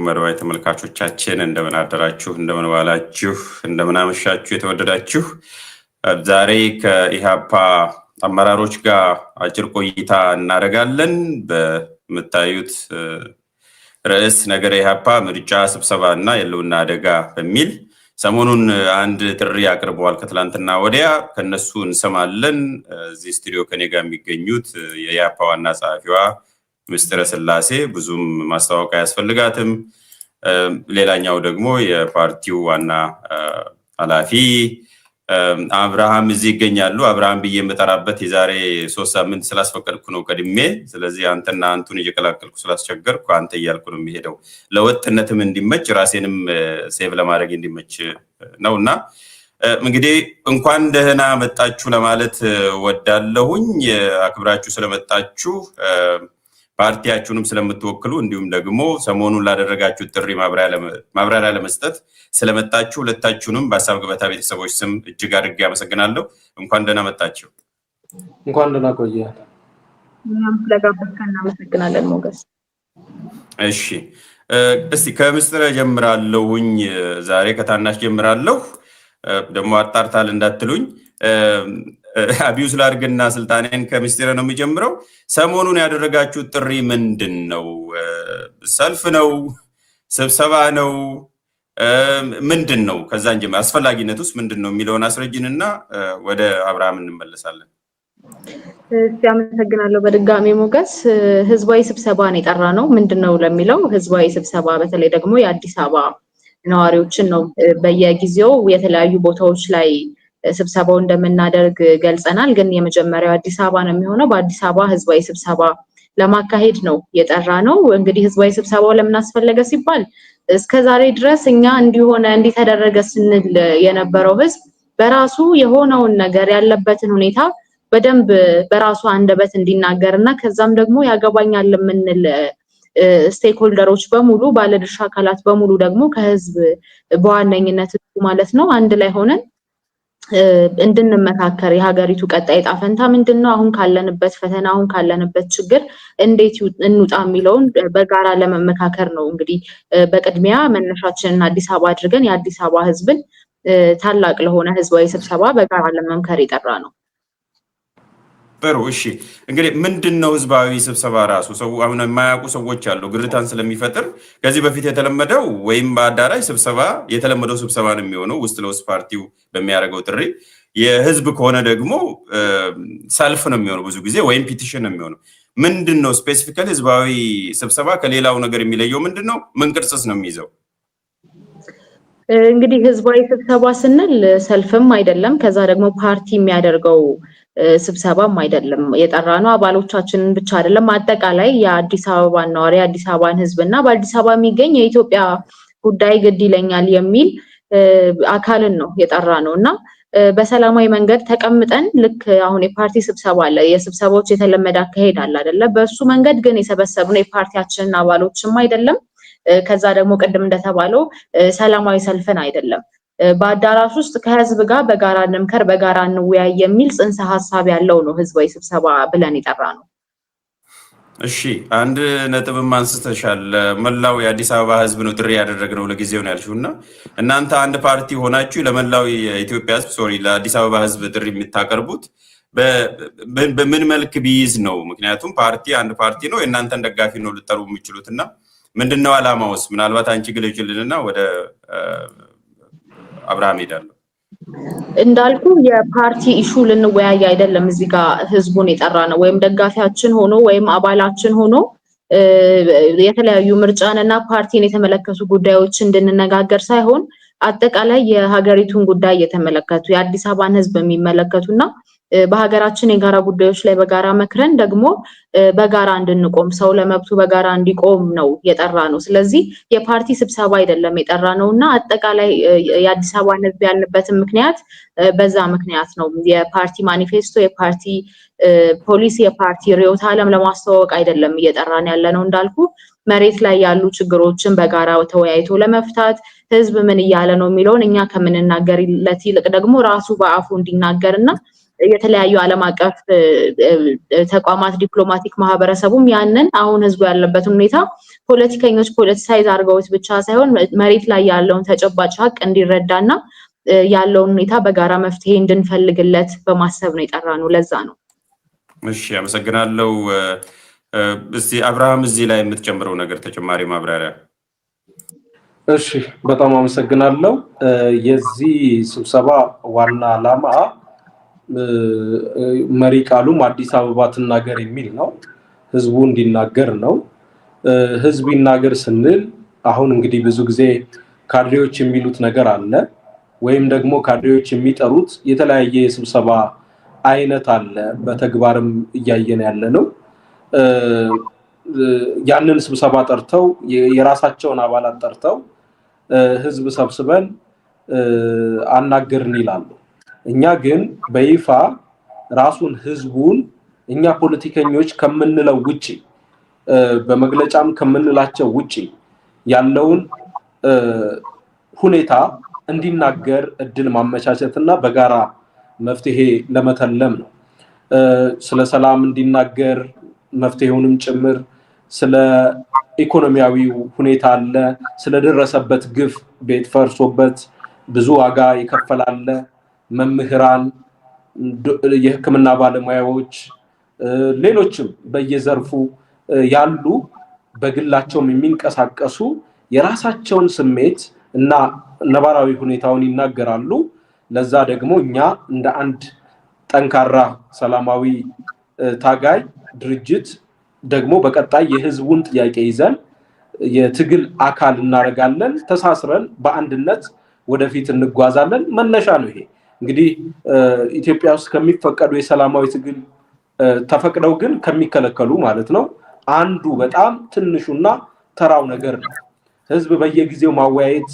መርባይ ተመልካቾቻችን እንደምን አደራችሁ፣ እንደምን ዋላችሁ፣ እንደምን አመሻችሁ የተወደዳችሁ። ዛሬ ከኢሃፓ አመራሮች ጋር አጭር ቆይታ እናደርጋለን። በምታዩት ርዕስ ነገረ ኢሃፓ ምርጫ፣ ስብሰባ እና የህልውና አደጋ በሚል ሰሞኑን አንድ ጥሪ አቅርበዋል። ከትላንትና ወዲያ ከነሱ እንሰማለን። እዚህ ስቱዲዮ ከኔ ጋር የሚገኙት የኢሃፓ ዋና ጸሐፊዋ ምስጢረ ስላሴ ብዙም ማስተዋወቅ አያስፈልጋትም። ሌላኛው ደግሞ የፓርቲው ዋና ኃላፊ አብርሃም እዚህ ይገኛሉ። አብርሃም ብዬ የምጠራበት የዛሬ 3 ሳምንት ስላስፈቀድኩ ነው ቀድሜ። ስለዚህ አንተና አንቱን እየቀላቀልኩ ስላስቸገርኩ አንተ እያልኩ ነው የሚሄደው፣ ለወጥነትም እንዲመች ራሴንም ሴቭ ለማድረግ እንዲመች ነውና እንግዲህ እንኳን ደህና መጣችሁ ለማለት ወዳለሁኝ። አክብራችሁ ስለመጣችሁ ፓርቲያችሁንም ስለምትወክሉ እንዲሁም ደግሞ ሰሞኑን ላደረጋችሁ ጥሪ ማብራሪያ ለመስጠት ስለመጣችሁ ሁለታችሁንም በሀሳብ ገበታ ቤተሰቦች ስም እጅግ አድርጌ አመሰግናለሁ። እንኳን ደህና መጣችሁ። እንኳን ደህና ቆየ። እኛም ስለጋበዝከን እናመሰግናለን ሞገስ። እሺ እስቲ ከምስጢር ጀምራለሁኝ። ዛሬ ከታናሽ ጀምራለሁ። ደግሞ አጣርታል እንዳትሉኝ አቢዩስ ላድርግና ስልጣኔን ከምስጢር ነው የሚጀምረው። ሰሞኑን ያደረጋችሁት ጥሪ ምንድን ነው? ሰልፍ ነው? ስብሰባ ነው? ምንድን ነው? ከዛን ጀምር አስፈላጊነት ውስጥ ምንድን ነው የሚለውን አስረጅንና ወደ አብርሃም እንመለሳለን። አመሰግናለሁ በድጋሚ ሞገስ። ህዝባዊ ስብሰባን የጠራ ነው ምንድን ነው ለሚለው ህዝባዊ ስብሰባ በተለይ ደግሞ የአዲስ አበባ ነዋሪዎችን ነው በየጊዜው የተለያዩ ቦታዎች ላይ ስብሰባው እንደምናደርግ ገልጸናል። ግን የመጀመሪያው አዲስ አበባ ነው የሚሆነው። በአዲስ አበባ ህዝባዊ ስብሰባ ለማካሄድ ነው የጠራ ነው። እንግዲህ ህዝባዊ ስብሰባው ለምን አስፈለገ ሲባል እስከዛሬ ድረስ እኛ እንዲሆነ እንዲተደረገ ስንል የነበረው ህዝብ በራሱ የሆነውን ነገር ያለበትን ሁኔታ በደንብ በራሱ አንደበት እንዲናገርና ከዛም ደግሞ ያገባኛል የምንል ስቴክሆልደሮች በሙሉ ባለድርሻ አካላት በሙሉ ደግሞ ከህዝብ በዋነኝነት ማለት ነው አንድ ላይ ሆነን እንድንመካከር የሀገሪቱ ቀጣይ ዕጣ ፈንታ ምንድነው፣ አሁን ካለንበት ፈተና፣ አሁን ካለንበት ችግር እንዴት እንውጣ የሚለውን በጋራ ለመመካከር ነው። እንግዲህ በቅድሚያ መነሻችንን አዲስ አበባ አድርገን የአዲስ አበባ ህዝብን ታላቅ ለሆነ ህዝባዊ ስብሰባ በጋራ ለመምከር የጠራ ነው። ጥሩ። እሺ እንግዲህ ምንድነው ህዝባዊ ስብሰባ ራሱ? ሰው አሁን የማያውቁ ሰዎች አሉ፣ ግርታን ስለሚፈጥር ከዚህ በፊት የተለመደው ወይም በአዳራሽ ስብሰባ የተለመደው ስብሰባ ነው የሚሆነው ውስጥ ለውስጥ ፓርቲው በሚያደርገው ጥሪ። የህዝብ ከሆነ ደግሞ ሰልፍ ነው የሚሆነው ብዙ ጊዜ ወይም ፒቲሽን ነው የሚሆነው። ምንድነው ስፔሲፊካሊ ህዝባዊ ስብሰባ ከሌላው ነገር የሚለየው ምንድነው? ምን ቅርጽስ ነው የሚይዘው? እንግዲህ ህዝባዊ ስብሰባ ስንል ሰልፍም አይደለም፣ ከዛ ደግሞ ፓርቲ የሚያደርገው ስብሰባም አይደለም። የጠራነው አባሎቻችንን ብቻ አይደለም፣ አጠቃላይ የአዲስ አበባ ነዋሪ የአዲስ አበባን ህዝብና በአዲስ አበባ የሚገኝ የኢትዮጵያ ጉዳይ ግድ ይለኛል የሚል አካልን ነው የጠራነው እና በሰላማዊ መንገድ ተቀምጠን ልክ አሁን የፓርቲ ስብሰባ አለ፣ የስብሰባዎች የተለመደ አካሄድ አለ አይደለ? በሱ መንገድ ግን የሰበሰብነው የፓርቲያችንን አባሎችም አይደለም። ከዛ ደግሞ ቅድም እንደተባለው ሰላማዊ ሰልፍን አይደለም። በአዳራሽ ውስጥ ከህዝብ ጋር በጋራ እንምከር፣ በጋራ እንወያይ የሚል ጽንሰ ሐሳብ ያለው ነው ህዝባዊ ስብሰባ ብለን የጠራነው። እሺ አንድ ነጥብም አንስተሻል። መላው የአዲስ አበባ ህዝብ ነው ጥሪ ያደረግነው ለጊዜው ነው ያልሽውና እናንተ አንድ ፓርቲ ሆናችሁ ለመላው የኢትዮጵያ ህዝብ ለአዲስ አበባ ህዝብ ጥሪ የምታቀርቡት በምን መልክ ቢይዝ ነው? ምክንያቱም ፓርቲ አንድ ፓርቲ ነው፣ የእናንተን ደጋፊ ነው ልጠሩ የሚችሉትና ምንድነው ዓላማውስ? ምናልባት አንቺ ግለጭልንና ወደ አብርሃም ሄዳለሁ። እንዳልኩ የፓርቲ ኢሹ ልንወያይ አይደለም እዚህ ጋር ህዝቡን የጠራ ነው፣ ወይም ደጋፊያችን ሆኖ ወይም አባላችን ሆኖ የተለያዩ ምርጫንና ፓርቲን የተመለከቱ ጉዳዮች እንድንነጋገር ሳይሆን አጠቃላይ የሀገሪቱን ጉዳይ የተመለከቱ የአዲስ አበባን ህዝብ የሚመለከቱና በሀገራችን የጋራ ጉዳዮች ላይ በጋራ መክረን ደግሞ በጋራ እንድንቆም ሰው ለመብቱ በጋራ እንዲቆም ነው የጠራ ነው። ስለዚህ የፓርቲ ስብሰባ አይደለም የጠራ ነውና አጠቃላይ የአዲስ አበባ ህዝብ ያለበትን ምክንያት በዛ ምክንያት ነው። የፓርቲ ማኒፌስቶ፣ የፓርቲ ፖሊሲ፣ የፓርቲ ርዕዮተ ዓለም ለማስተዋወቅ አይደለም እየጠራን ያለነው። እንዳልኩ መሬት ላይ ያሉ ችግሮችን በጋራ ተወያይቶ ለመፍታት ህዝብ ምን እያለ ነው የሚለውን እኛ ከምንናገርለት ይልቅ ደግሞ ራሱ በአፉ እንዲናገርና የተለያዩ ዓለም አቀፍ ተቋማት ዲፕሎማቲክ ማህበረሰቡም ያንን አሁን ህዝቡ ያለበትን ሁኔታ ፖለቲከኞች ፖለቲሳይዝ አድርገውት ብቻ ሳይሆን መሬት ላይ ያለውን ተጨባጭ ሀቅ እንዲረዳና ያለውን ሁኔታ በጋራ መፍትሄ እንድንፈልግለት በማሰብ ነው የጠራነው። ለዛ ነው። እሺ አመሰግናለሁ። እስቲ አብርሃም እዚህ ላይ የምትጨምረው ነገር ተጨማሪ ማብራሪያ? እሺ በጣም አመሰግናለሁ። የዚህ ስብሰባ ዋና ዓላማ መሪ ቃሉም አዲስ አበባ ትናገር የሚል ነው። ህዝቡ እንዲናገር ነው። ህዝብ ይናገር ስንል አሁን እንግዲህ ብዙ ጊዜ ካድሬዎች የሚሉት ነገር አለ፣ ወይም ደግሞ ካድሬዎች የሚጠሩት የተለያየ የስብሰባ አይነት አለ። በተግባርም እያየን ያለ ነው። ያንን ስብሰባ ጠርተው የራሳቸውን አባላት ጠርተው ህዝብ ሰብስበን አናገርን ይላሉ። እኛ ግን በይፋ ራሱን ህዝቡን እኛ ፖለቲከኞች ከምንለው ውጪ በመግለጫም ከምንላቸው ውጪ ያለውን ሁኔታ እንዲናገር እድል ማመቻቸትና በጋራ መፍትሄ ለመተለም ነው። ስለ ሰላም እንዲናገር መፍትሄውንም ጭምር፣ ስለ ኢኮኖሚያዊ ሁኔታ አለ፣ ስለደረሰበት ግፍ ቤት ፈርሶበት ብዙ ዋጋ ይከፈላል፣ መምህራን፣ የሕክምና ባለሙያዎች፣ ሌሎችም በየዘርፉ ያሉ በግላቸውም የሚንቀሳቀሱ የራሳቸውን ስሜት እና ነባራዊ ሁኔታውን ይናገራሉ። ለዛ ደግሞ እኛ እንደ አንድ ጠንካራ ሰላማዊ ታጋይ ድርጅት ደግሞ በቀጣይ የህዝቡን ጥያቄ ይዘን የትግል አካል እናደርጋለን። ተሳስረን በአንድነት ወደፊት እንጓዛለን። መነሻ ነው ይሄ። እንግዲህ ኢትዮጵያ ውስጥ ከሚፈቀዱ የሰላማዊ ትግል ተፈቅደው ግን ከሚከለከሉ ማለት ነው አንዱ በጣም ትንሹና ተራው ነገር ነው። ህዝብ በየጊዜው ማወያየት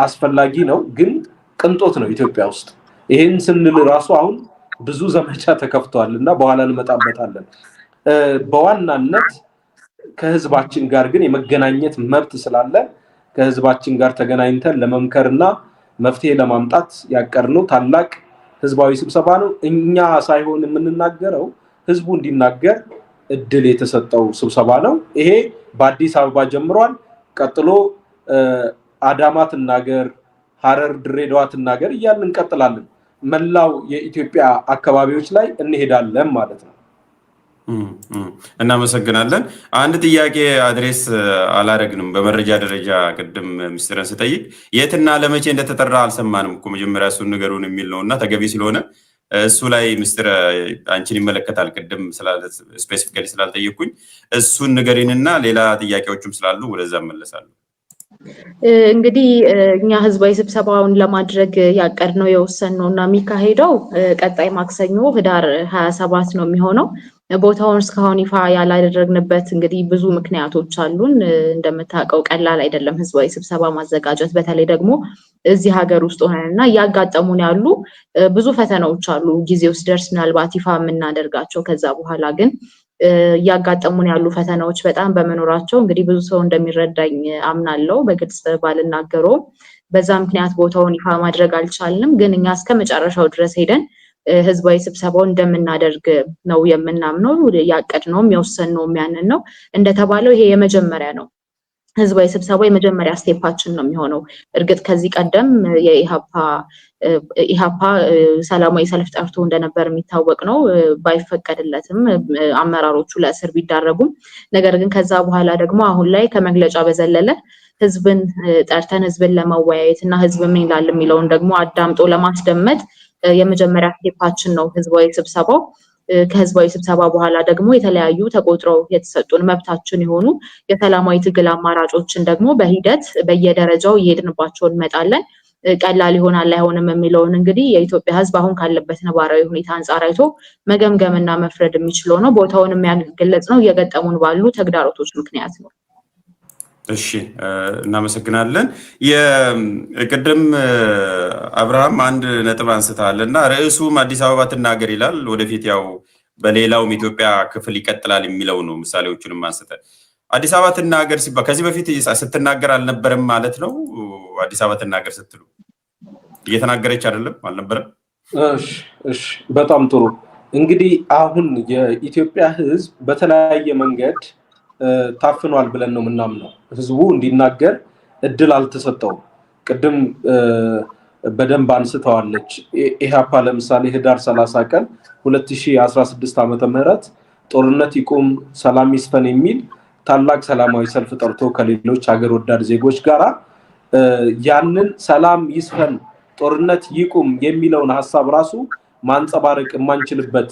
አስፈላጊ ነው፣ ግን ቅንጦት ነው ኢትዮጵያ ውስጥ። ይሄን ስንል ራሱ አሁን ብዙ ዘመቻ ተከፍቷል እና በኋላ እንመጣበታለን። በዋናነት ከህዝባችን ጋር ግን የመገናኘት መብት ስላለ ከህዝባችን ጋር ተገናኝተን ለመምከርና መፍትሄ ለማምጣት ያቀርነው ታላቅ ህዝባዊ ስብሰባ ነው። እኛ ሳይሆን የምንናገረው ህዝቡ እንዲናገር እድል የተሰጠው ስብሰባ ነው። ይሄ በአዲስ አበባ ጀምሯል። ቀጥሎ አዳማ ትናገር፣ ሐረር፣ ድሬዳዋ ትናገር እያልን እንቀጥላለን። መላው የኢትዮጵያ አካባቢዎች ላይ እንሄዳለን ማለት ነው። እናመሰግናለን። አንድ ጥያቄ አድሬስ አላረግንም። በመረጃ ደረጃ ቅድም ሚኒስትርን ስጠይቅ የትና ለመቼ እንደተጠራ አልሰማንም እኮ መጀመሪያ እሱን ንገሩን የሚል ነው እና ተገቢ ስለሆነ እሱ ላይ ሚኒስትር አንቺን ይመለከታል። ቅድም ስፔሲፊካሊ ስላልጠየቅኩኝ እሱን ንገሪንና ሌላ ጥያቄዎችም ስላሉ ወደዛ እመለሳለሁ። እንግዲህ እኛ ህዝባዊ ስብሰባውን ለማድረግ ያቀድነው የወሰንነው እና የሚካሄደው ቀጣይ ማክሰኞ ህዳር 27 ነው የሚሆነው። ቦታውን እስካሁን ይፋ ያላደረግንበት እንግዲህ ብዙ ምክንያቶች አሉን። እንደምታውቀው ቀላል አይደለም ህዝባዊ ስብሰባ ማዘጋጀት፣ በተለይ ደግሞ እዚህ ሀገር ውስጥ ሆነንና እያጋጠሙን ያሉ ብዙ ፈተናዎች አሉ። ጊዜው ሲደርስ ምናልባት ይፋ የምናደርጋቸው። ከዛ በኋላ ግን እያጋጠሙን ያሉ ፈተናዎች በጣም በመኖራቸው እንግዲህ ብዙ ሰው እንደሚረዳኝ አምናለሁ። በግልጽ ባልናገረውም በዛ ምክንያት ቦታውን ይፋ ማድረግ አልቻልንም። ግን እኛ እስከ መጨረሻው ድረስ ሄደን ህዝባዊ ስብሰባውን እንደምናደርግ ነው የምናምነው። ያቀድነውም የወሰንነውም ያንን ነው። እንደተባለው ይሄ የመጀመሪያ ነው። ህዝባዊ ስብሰባ የመጀመሪያ ስቴፓችን ነው የሚሆነው። እርግጥ ከዚህ ቀደም ኢሃፓ ሰላማዊ ሰልፍ ጠርቶ እንደነበር የሚታወቅ ነው። ባይፈቀድለትም አመራሮቹ ለእስር ቢዳረጉም፣ ነገር ግን ከዛ በኋላ ደግሞ አሁን ላይ ከመግለጫ በዘለለ ህዝብን ጠርተን ህዝብን ለመወያየት እና ህዝብ ምን ይላል የሚለውን ደግሞ አዳምጦ ለማስደመጥ የመጀመሪያ ስቴፓችን ነው ህዝባዊ ስብሰባው። ከህዝባዊ ስብሰባ በኋላ ደግሞ የተለያዩ ተቆጥረው የተሰጡን መብታችን የሆኑ የሰላማዊ ትግል አማራጮችን ደግሞ በሂደት በየደረጃው እየሄድንባቸው እንመጣለን። ቀላል ይሆናል አይሆንም የሚለውን እንግዲህ የኢትዮጵያ ህዝብ አሁን ካለበት ነባራዊ ሁኔታ አንጻር አይቶ መገምገምና መፍረድ የሚችለው ነው። ቦታውን የሚያገለጽ ነው እየገጠሙን ባሉ ተግዳሮቶች ምክንያት ነው። እሺ እናመሰግናለን። የቅድም አብርሃም አንድ ነጥብ አንስተሃል እና ርዕሱም አዲስ አበባ ትናገር ይላል። ወደፊት ያው በሌላውም ኢትዮጵያ ክፍል ይቀጥላል የሚለው ነው። ምሳሌዎቹንም አንስተ አዲስ አበባ ትናገር ሲባል ከዚህ በፊት ስትናገር አልነበረም ማለት ነው? አዲስ አበባ ትናገር ስትሉ እየተናገረች አይደለም አልነበረም? እሺ በጣም ጥሩ። እንግዲህ አሁን የኢትዮጵያ ህዝብ በተለያየ መንገድ ታፍኗል ብለን ነው የምናምነው። ህዝቡ እንዲናገር እድል አልተሰጠውም። ቅድም በደንብ አንስተዋለች። ኢህአፓ ለምሳሌ ህዳር 30 ቀን 2016 ዓመተ ምህረት ጦርነት ይቁም ሰላም ይስፈን የሚል ታላቅ ሰላማዊ ሰልፍ ጠርቶ ከሌሎች ሀገር ወዳድ ዜጎች ጋር ያንን ሰላም ይስፈን ጦርነት ይቁም የሚለውን ሐሳብ ራሱ ማንጸባረቅ የማንችልበት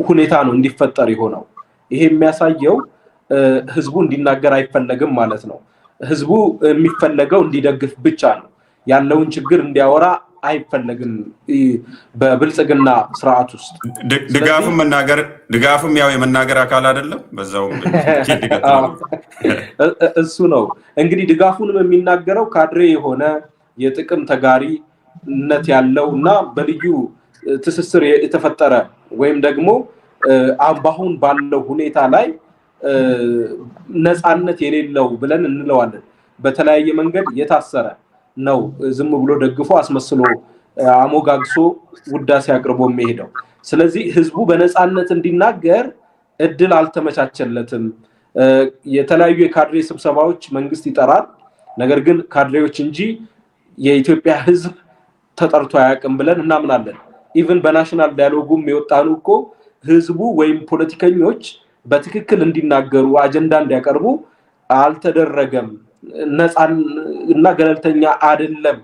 ሁኔታ ነው እንዲፈጠር የሆነው። ይሄ የሚያሳየው ህዝቡ እንዲናገር አይፈለግም ማለት ነው። ህዝቡ የሚፈለገው እንዲደግፍ ብቻ ነው። ያለውን ችግር እንዲያወራ አይፈለግም በብልጽግና ስርዓት ውስጥ። ድጋፍም ያው የመናገር አካል አይደለም። በዛው እሱ ነው እንግዲህ ድጋፉንም የሚናገረው ካድሬ የሆነ የጥቅም ተጋሪነት ያለው እና በልዩ ትስስር የተፈጠረ ወይም ደግሞ አሁን ባለው ሁኔታ ላይ ነፃነት የሌለው ብለን እንለዋለን። በተለያየ መንገድ የታሰረ ነው። ዝም ብሎ ደግፎ አስመስሎ አሞጋግሶ ውዳሴ አቅርቦ የሚሄደው። ስለዚህ ህዝቡ በነፃነት እንዲናገር እድል አልተመቻቸለትም። የተለያዩ የካድሬ ስብሰባዎች መንግስት ይጠራል። ነገር ግን ካድሬዎች እንጂ የኢትዮጵያ ህዝብ ተጠርቶ አያውቅም ብለን እናምናለን። ኢቭን በናሽናል ዳያሎጉም የወጣኑ እኮ ህዝቡ ወይም ፖለቲከኞች በትክክል እንዲናገሩ አጀንዳ እንዲያቀርቡ አልተደረገም። ነፃ እና ገለልተኛ አይደለም።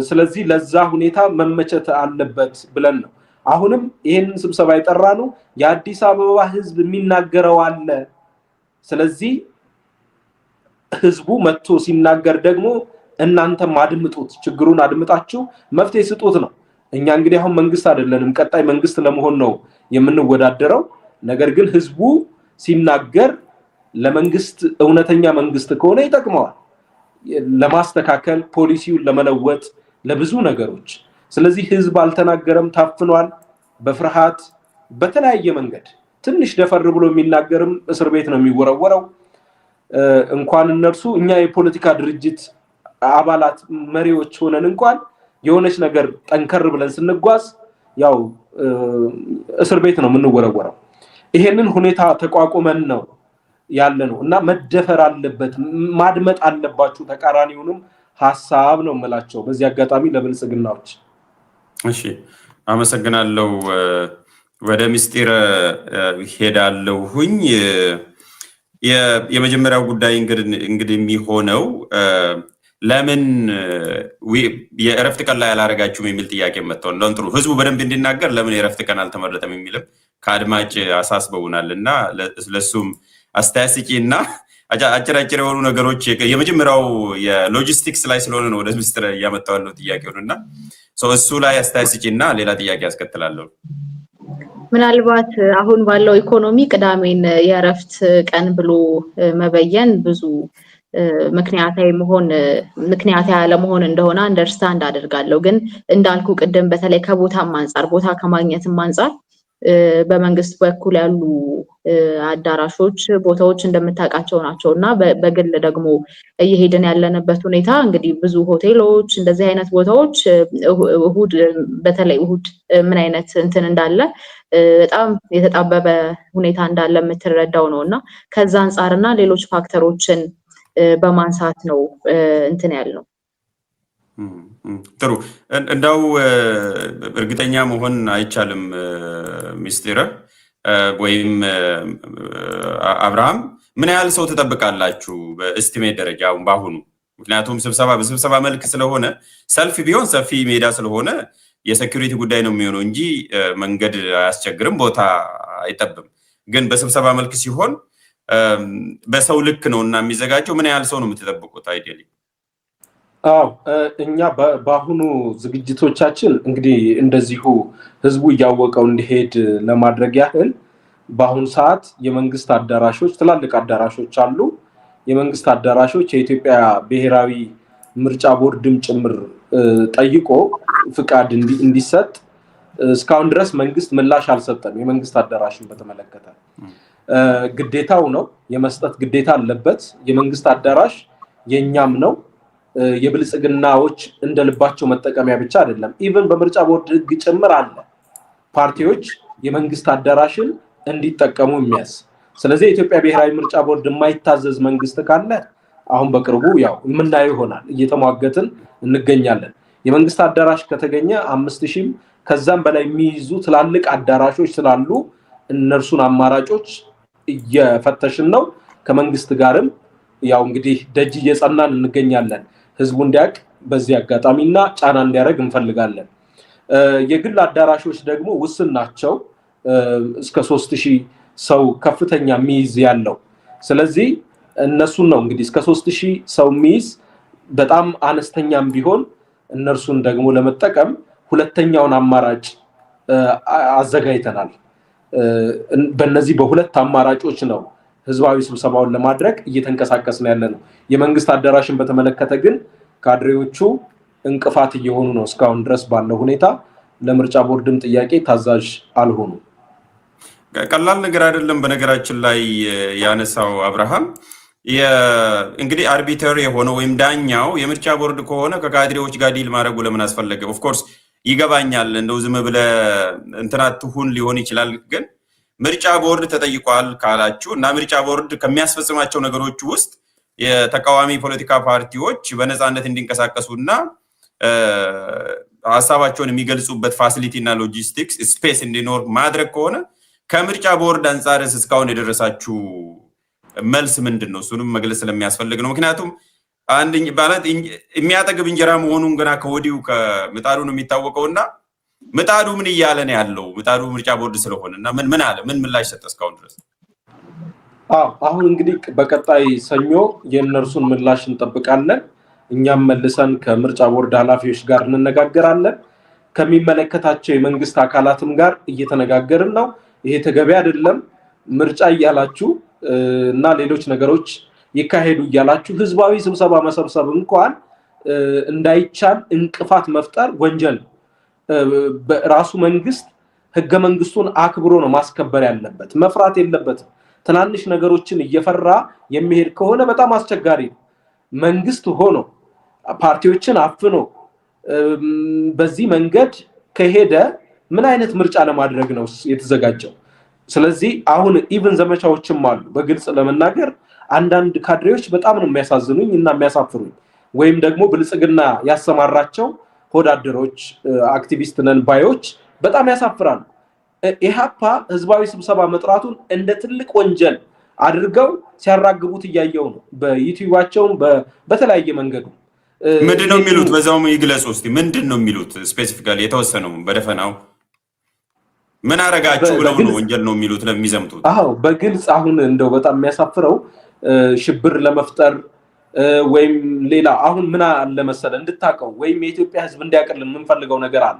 ስለዚህ ለዛ ሁኔታ መመቸት አለበት ብለን ነው አሁንም ይሄንን ስብሰባ የጠራነው። የአዲስ አበባ ህዝብ የሚናገረው አለ። ስለዚህ ህዝቡ መጥቶ ሲናገር ደግሞ እናንተም አድምጡት፣ ችግሩን አድምጣችሁ መፍትሄ ስጡት ነው። እኛ እንግዲህ አሁን መንግስት አይደለንም፣ ቀጣይ መንግስት ለመሆን ነው የምንወዳደረው። ነገር ግን ህዝቡ ሲናገር ለመንግስት እውነተኛ መንግስት ከሆነ ይጠቅመዋል፣ ለማስተካከል ፖሊሲውን ለመለወጥ ለብዙ ነገሮች። ስለዚህ ህዝብ አልተናገረም፣ ታፍኗል፣ በፍርሃት በተለያየ መንገድ ትንሽ ደፈር ብሎ የሚናገርም እስር ቤት ነው የሚወረወረው። እንኳን እነርሱ እኛ የፖለቲካ ድርጅት አባላት መሪዎች ሆነን እንኳን የሆነች ነገር ጠንከር ብለን ስንጓዝ ያው እስር ቤት ነው የምንወረወረው። ይሄንን ሁኔታ ተቋቁመን ነው ያለ ነው እና መደፈር አለበት፣ ማድመጥ አለባችሁ ተቃራኒውንም ሐሳብ ነው የምላቸው በዚህ አጋጣሚ ለብልጽግናዎች። እሺ አመሰግናለሁ። ወደ ምስጢር ሄዳለሁኝ። የመጀመሪያው ጉዳይ እንግዲህ የሚሆነው ለምን የእረፍት ቀን ላይ አላረጋችሁም የሚል ጥያቄ መጥቷል። እንደውም ጥሩ ህዝቡ በደንብ እንዲናገር ለምን የእረፍት ቀን አልተመረጠም የሚልም ከአድማጭ አሳስበውናል እና ለሱም አስተያየት ስጪ እና አጭር የሆኑ ነገሮች የመጀመሪያው የሎጂስቲክስ ላይ ስለሆነ ነው ወደ ምስጢር እያመጣው ያለው ጥያቄውን እና እሱ ላይ አስተያየት ስጪ እና ሌላ ጥያቄ ያስከትላለሁ። ምናልባት አሁን ባለው ኢኮኖሚ ቅዳሜን የእረፍት ቀን ብሎ መበየን ብዙ ምክንያታዊ አለመሆን እንደሆነ አንደርስታንድ አደርጋለሁ። ግን እንዳልኩ ቅድም በተለይ ከቦታም አንፃር ቦታ ከማግኘትም አንፃር በመንግስት በኩል ያሉ አዳራሾች ቦታዎች እንደምታውቃቸው ናቸው እና በግል ደግሞ እየሄድን ያለንበት ሁኔታ እንግዲህ ብዙ ሆቴሎች እንደዚህ አይነት ቦታዎች እሁድ በተለይ እሁድ ምን አይነት እንትን እንዳለ በጣም የተጣበበ ሁኔታ እንዳለ የምትረዳው ነው እና ከዛ አንፃርና ሌሎች ፋክተሮችን በማንሳት ነው እንትን ያልነው። ጥሩ እንደው እርግጠኛ መሆን አይቻልም ሚስጥር ወይም አብርሃም ምን ያህል ሰው ትጠብቃላችሁ በኤስቲሜት ደረጃ በአሁኑ? ምክንያቱም በስብሰባ መልክ ስለሆነ ሰልፍ ቢሆን ሰፊ ሜዳ ስለሆነ የሴኩሪቲ ጉዳይ ነው የሚሆነው እንጂ መንገድ አያስቸግርም፣ ቦታ አይጠብም። ግን በስብሰባ መልክ ሲሆን በሰው ልክ ነው እና የሚዘጋጀው ምን ያህል ሰው ነው የምትጠብቁት አይዲያሊ? እኛ በአሁኑ ዝግጅቶቻችን እንግዲህ እንደዚሁ ህዝቡ እያወቀው እንዲሄድ ለማድረግ ያህል በአሁኑ ሰዓት የመንግስት አዳራሾች ትላልቅ አዳራሾች አሉ። የመንግስት አዳራሾች የኢትዮጵያ ብሔራዊ ምርጫ ቦርድም ጭምር ጠይቆ ፍቃድ እንዲሰጥ እስካሁን ድረስ መንግስት ምላሽ አልሰጠም። የመንግስት አዳራሽን በተመለከተ ግዴታው ነው የመስጠት ግዴታ አለበት። የመንግስት አዳራሽ የኛም ነው የብልጽግናዎች እንደልባቸው መጠቀሚያ ብቻ አይደለም ኢቭን በምርጫ ቦርድ ህግ ጭምር አለ ፓርቲዎች የመንግስት አዳራሽን እንዲጠቀሙ የሚያስ ስለዚህ የኢትዮጵያ ብሔራዊ ምርጫ ቦርድ የማይታዘዝ መንግስት ካለ አሁን በቅርቡ ያው የምናየው ይሆናል እየተሟገትን እንገኛለን የመንግስት አዳራሽ ከተገኘ 5000 ከዛም በላይ የሚይዙ ትላልቅ አዳራሾች ስላሉ እነርሱን አማራጮች እየፈተሽን ነው ከመንግስት ጋርም ያው እንግዲህ ደጅ እየጸናን እንገኛለን ህዝቡ እንዲያቅ በዚህ አጋጣሚና ጫና እንዲያደርግ እንፈልጋለን የግል አዳራሾች ደግሞ ውስን ናቸው እስከ 3000 ሰው ከፍተኛ ሚይዝ ያለው ስለዚህ እነሱን ነው እንግዲህ እስከ 3000 ሰው ሚይዝ በጣም አነስተኛም ቢሆን እነርሱን ደግሞ ለመጠቀም ሁለተኛውን አማራጭ አዘጋጅተናል በእነዚህ በሁለት አማራጮች ነው ህዝባዊ ስብሰባውን ለማድረግ እየተንቀሳቀስን ያለነው የመንግስት አዳራሽን በተመለከተ ግን ካድሬዎቹ እንቅፋት እየሆኑ ነው እስካሁን ድረስ ባለው ሁኔታ ለምርጫ ቦርድም ጥያቄ ታዛዥ አልሆኑ ቀላል ነገር አይደለም በነገራችን ላይ ያነሳው አብርሃም እንግዲህ አርቢትራሪ የሆነው ወይም ዳኛው የምርጫ ቦርድ ከሆነ ከካድሬዎች ጋር ዲል ማድረጉ ለምን አስፈለገ ኦፍ ኮርስ ይገባኛል እንደው ዝም ብለ እንትናትሁን ሊሆን ይችላል ግን ምርጫ ቦርድ ተጠይቋል ካላችሁ እና ምርጫ ቦርድ ከሚያስፈጽማቸው ነገሮች ውስጥ የተቃዋሚ ፖለቲካ ፓርቲዎች በነፃነት እንዲንቀሳቀሱና ሐሳባቸውን የሚገልጹበት ፋሲሊቲ እና ሎጂስቲክስ ስፔስ እንዲኖር ማድረግ ከሆነ ከምርጫ ቦርድ አንፃርስ እስካሁን የደረሳችሁ መልስ ምንድነው እሱንም መግለጽ ስለሚያስፈልግ ነው ምክንያቱም አንድ ባላት የሚያጠግብ እንጀራ መሆኑን ገና ከወዲው ከምጣዱ ነው የሚታወቀውና ምጣዱ ምን እያለ ነው ያለው ምጣዱ ምርጫ ቦርድ ስለሆነና ምን አለ ምን ምላሽ ሰጠ እስካሁን ድረስ አሁን እንግዲህ በቀጣይ ሰኞ የነርሱን ምላሽ እንጠብቃለን እኛም መልሰን ከምርጫ ቦርድ ኃላፊዎች ጋር እንነጋገራለን ከሚመለከታቸው የመንግስት አካላትም ጋር እየተነጋገርን ነው ይሄ ተገቢ አይደለም ምርጫ እያላችሁ እና ሌሎች ነገሮች ይካሄዱ እያላችሁ ህዝባዊ ስብሰባ መሰብሰብ እንኳን እንዳይቻል እንቅፋት መፍጠር ወንጀል በራሱ መንግስት ህገ መንግስቱን አክብሮ ነው ማስከበር ያለበት መፍራት የለበትም ትናንሽ ነገሮችን እየፈራ የሚሄድ ከሆነ በጣም አስቸጋሪ ነው መንግስት ሆኖ ፓርቲዎችን አፍኖ በዚህ መንገድ ከሄደ ምን አይነት ምርጫ ለማድረግ ነው የተዘጋጀው ስለዚህ አሁን ኢቭን ዘመቻዎችም አሉ በግልጽ ለመናገር አንዳንድ ካድሬዎች በጣም ነው የሚያሳዝኑኝ እና የሚያሳፍሩኝ ወይም ደግሞ ብልጽግና ያሰማራቸው ሆዳደሮች አክቲቪስት ነን ባዮች በጣም ያሳፍራሉ ኢሃፓ ህዝባዊ ስብሰባ መጥራቱን እንደ ትልቅ ወንጀል አድርገው ሲያራግቡት እያየው ነው በዩቲዩባቸው በተለያየ መንገዱ ምንድነው የሚሉት በዛውም ይግለጹ እስቲ ምንድነው የሚሉት ስፔሲፊካሊ የተወሰነው በደፈናው ምን አረጋችሁ ብለው ነው ወንጀል ነው የሚሉት ለሚዘምቱት በግልጽ አሁን እንደው በጣም የሚያሳፍረው ሽብር ለመፍጠር ወይም ሌላ አሁን ምን አለ መሰለ እንድታቀው ወይም የኢትዮጵያ ህዝብ እንዲያቀርል የምንፈልገው ነገር አለ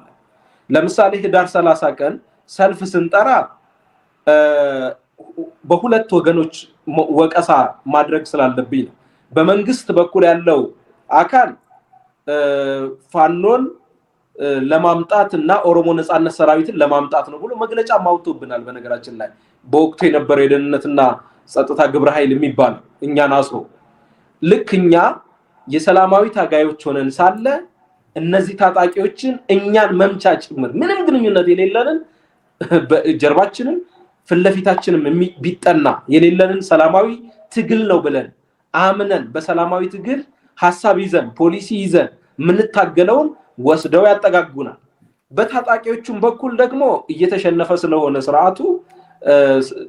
ለምሳሌ ህዳር 30 ቀን ሰልፍ ስንጠራ በሁለት ወገኖች ወቀሳ ማድረግ ስላለብኝ ነው በመንግስት በኩል ያለው አካል ፋኖን ለማምጣት እና ኦሮሞ ነጻነት ሰራዊትን ለማምጣት ነው ብሎ መግለጫ ማውጥቶብናል በነገራችን ላይ በወቅቱ የነበረው የደህንነትና ጸጥታ ግብረ ኃይል የሚባል እኛን አስሮ ልክኛ የሰላማዊ ታጋዮች ሆነን ሳለ እነዚህ ታጣቂዎችን እኛን መምቻ ጭምር ምንም ግንኙነት የሌለንን በጀርባችንን ፍለፊታችንም ቢጠና የሌለንን ሰላማዊ ትግል ነው ብለን አምነን በሰላማዊ ትግል ሐሳብ ይዘን ፖሊሲ ይዘን ምንታገለውን ወስደው ያጠጋጉናል በታጣቂዎቹም በኩል ደግሞ እየተሸነፈ ስለሆነ ስርዓቱ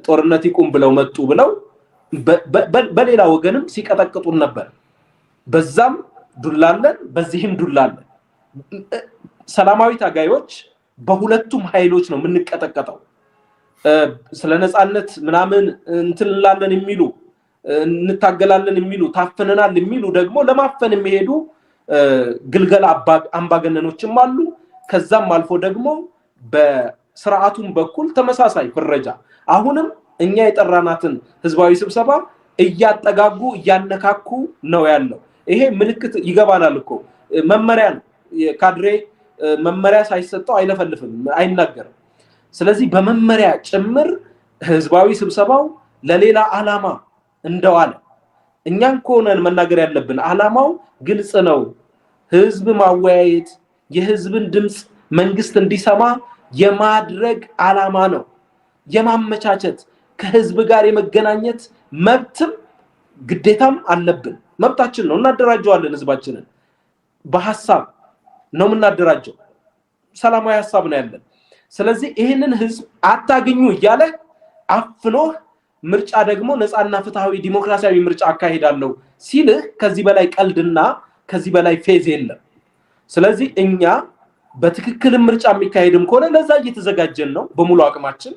ጦርነት ይቁም ብለው መጡ ብለው በሌላ ወገንም ሲቀጠቅጡን ነበር በዛም ዱላለን በዚህም ዱላለን ሰላማዊ ታጋዮች በሁለቱም ኃይሎች ነው ምንቀጠቀጠው ስለ ነጻነት ምናምን እንትላለን የሚሉ እንታገላለን የሚሉ ታፈነናል የሚሉ ደግሞ ለማፈን የሚሄዱ ግልገል አምባገነኖችም አሉ ከዛም አልፎ ደግሞ በስርዓቱም በኩል ተመሳሳይ ፍረጃ አሁንም እኛ የጠራናትን ህዝባዊ ስብሰባ እያጠጋጉ እያነካኩ ነው ያለው ይሄ ምልክት ይገባናል እኮ መመሪያ ነው ካድሬ መመሪያ ሳይሰጠው አይለፈልፍም አይናገርም ስለዚህ በመመሪያ ጭምር ህዝባዊ ስብሰባው ለሌላ ዓላማ እንደዋለ እኛን ኮነን መናገር ያለብን ዓላማው ግልጽ ነው ህዝብ ማወያየት የህዝብን ድምጽ መንግስት እንዲሰማ የማድረግ ዓላማ ነው የማመቻቸት ከህዝብ ጋር የመገናኘት መብትም ግዴታም አለብን መብታችን ነው እናደራጀዋለን ህዝባችንን በሐሳብ ነው እናደራጀው ሰላማዊ ሐሳብ ነው ያለን ስለዚህ ይሄንን ህዝብ አታገኙ ይያለ አፍኖ ምርጫ ደግሞ ነፃና ፍትሃዊ ዲሞክራሲያዊ ምርጫ አካሄዳለሁ ሲልህ ከዚህ በላይ ቀልድና ከዚህ በላይ ፌዝ የለም ስለዚህ እኛ በትክክል ምርጫ የሚካሄድም ከሆነ ለዛ እየተዘጋጀን ነው በሙሉ አቅማችን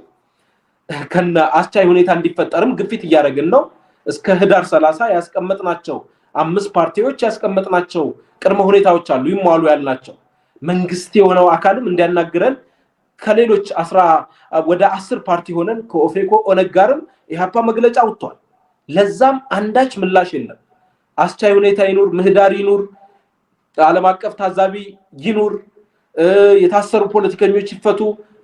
ከና አስቻይ ሁኔታ እንዲፈጠርም ግፊት እያደረግን ነው እስከ ህዳር 30 ያስቀመጥናቸው 5 ፓርቲዎች ያስቀመጥናቸው ቅድመ ሁኔታዎች አሉ ይሟሉ ያልናቸው መንግስት የሆነው አካልም እንዲያናግረን ከሌሎች ወደ 10 ፓርቲ ሆነን ከኦፌኮ ኦነግ ጋርም ኢሃፓ መግለጫ ወጥቷል ለዛም አንዳች ምላሽ የለም አስቻይ ሁኔታ ይኑር ምህዳር ይኑር ዓለም አቀፍ ታዛቢ ይኑር የታሰሩ ፖለቲከኞች ይፈቱ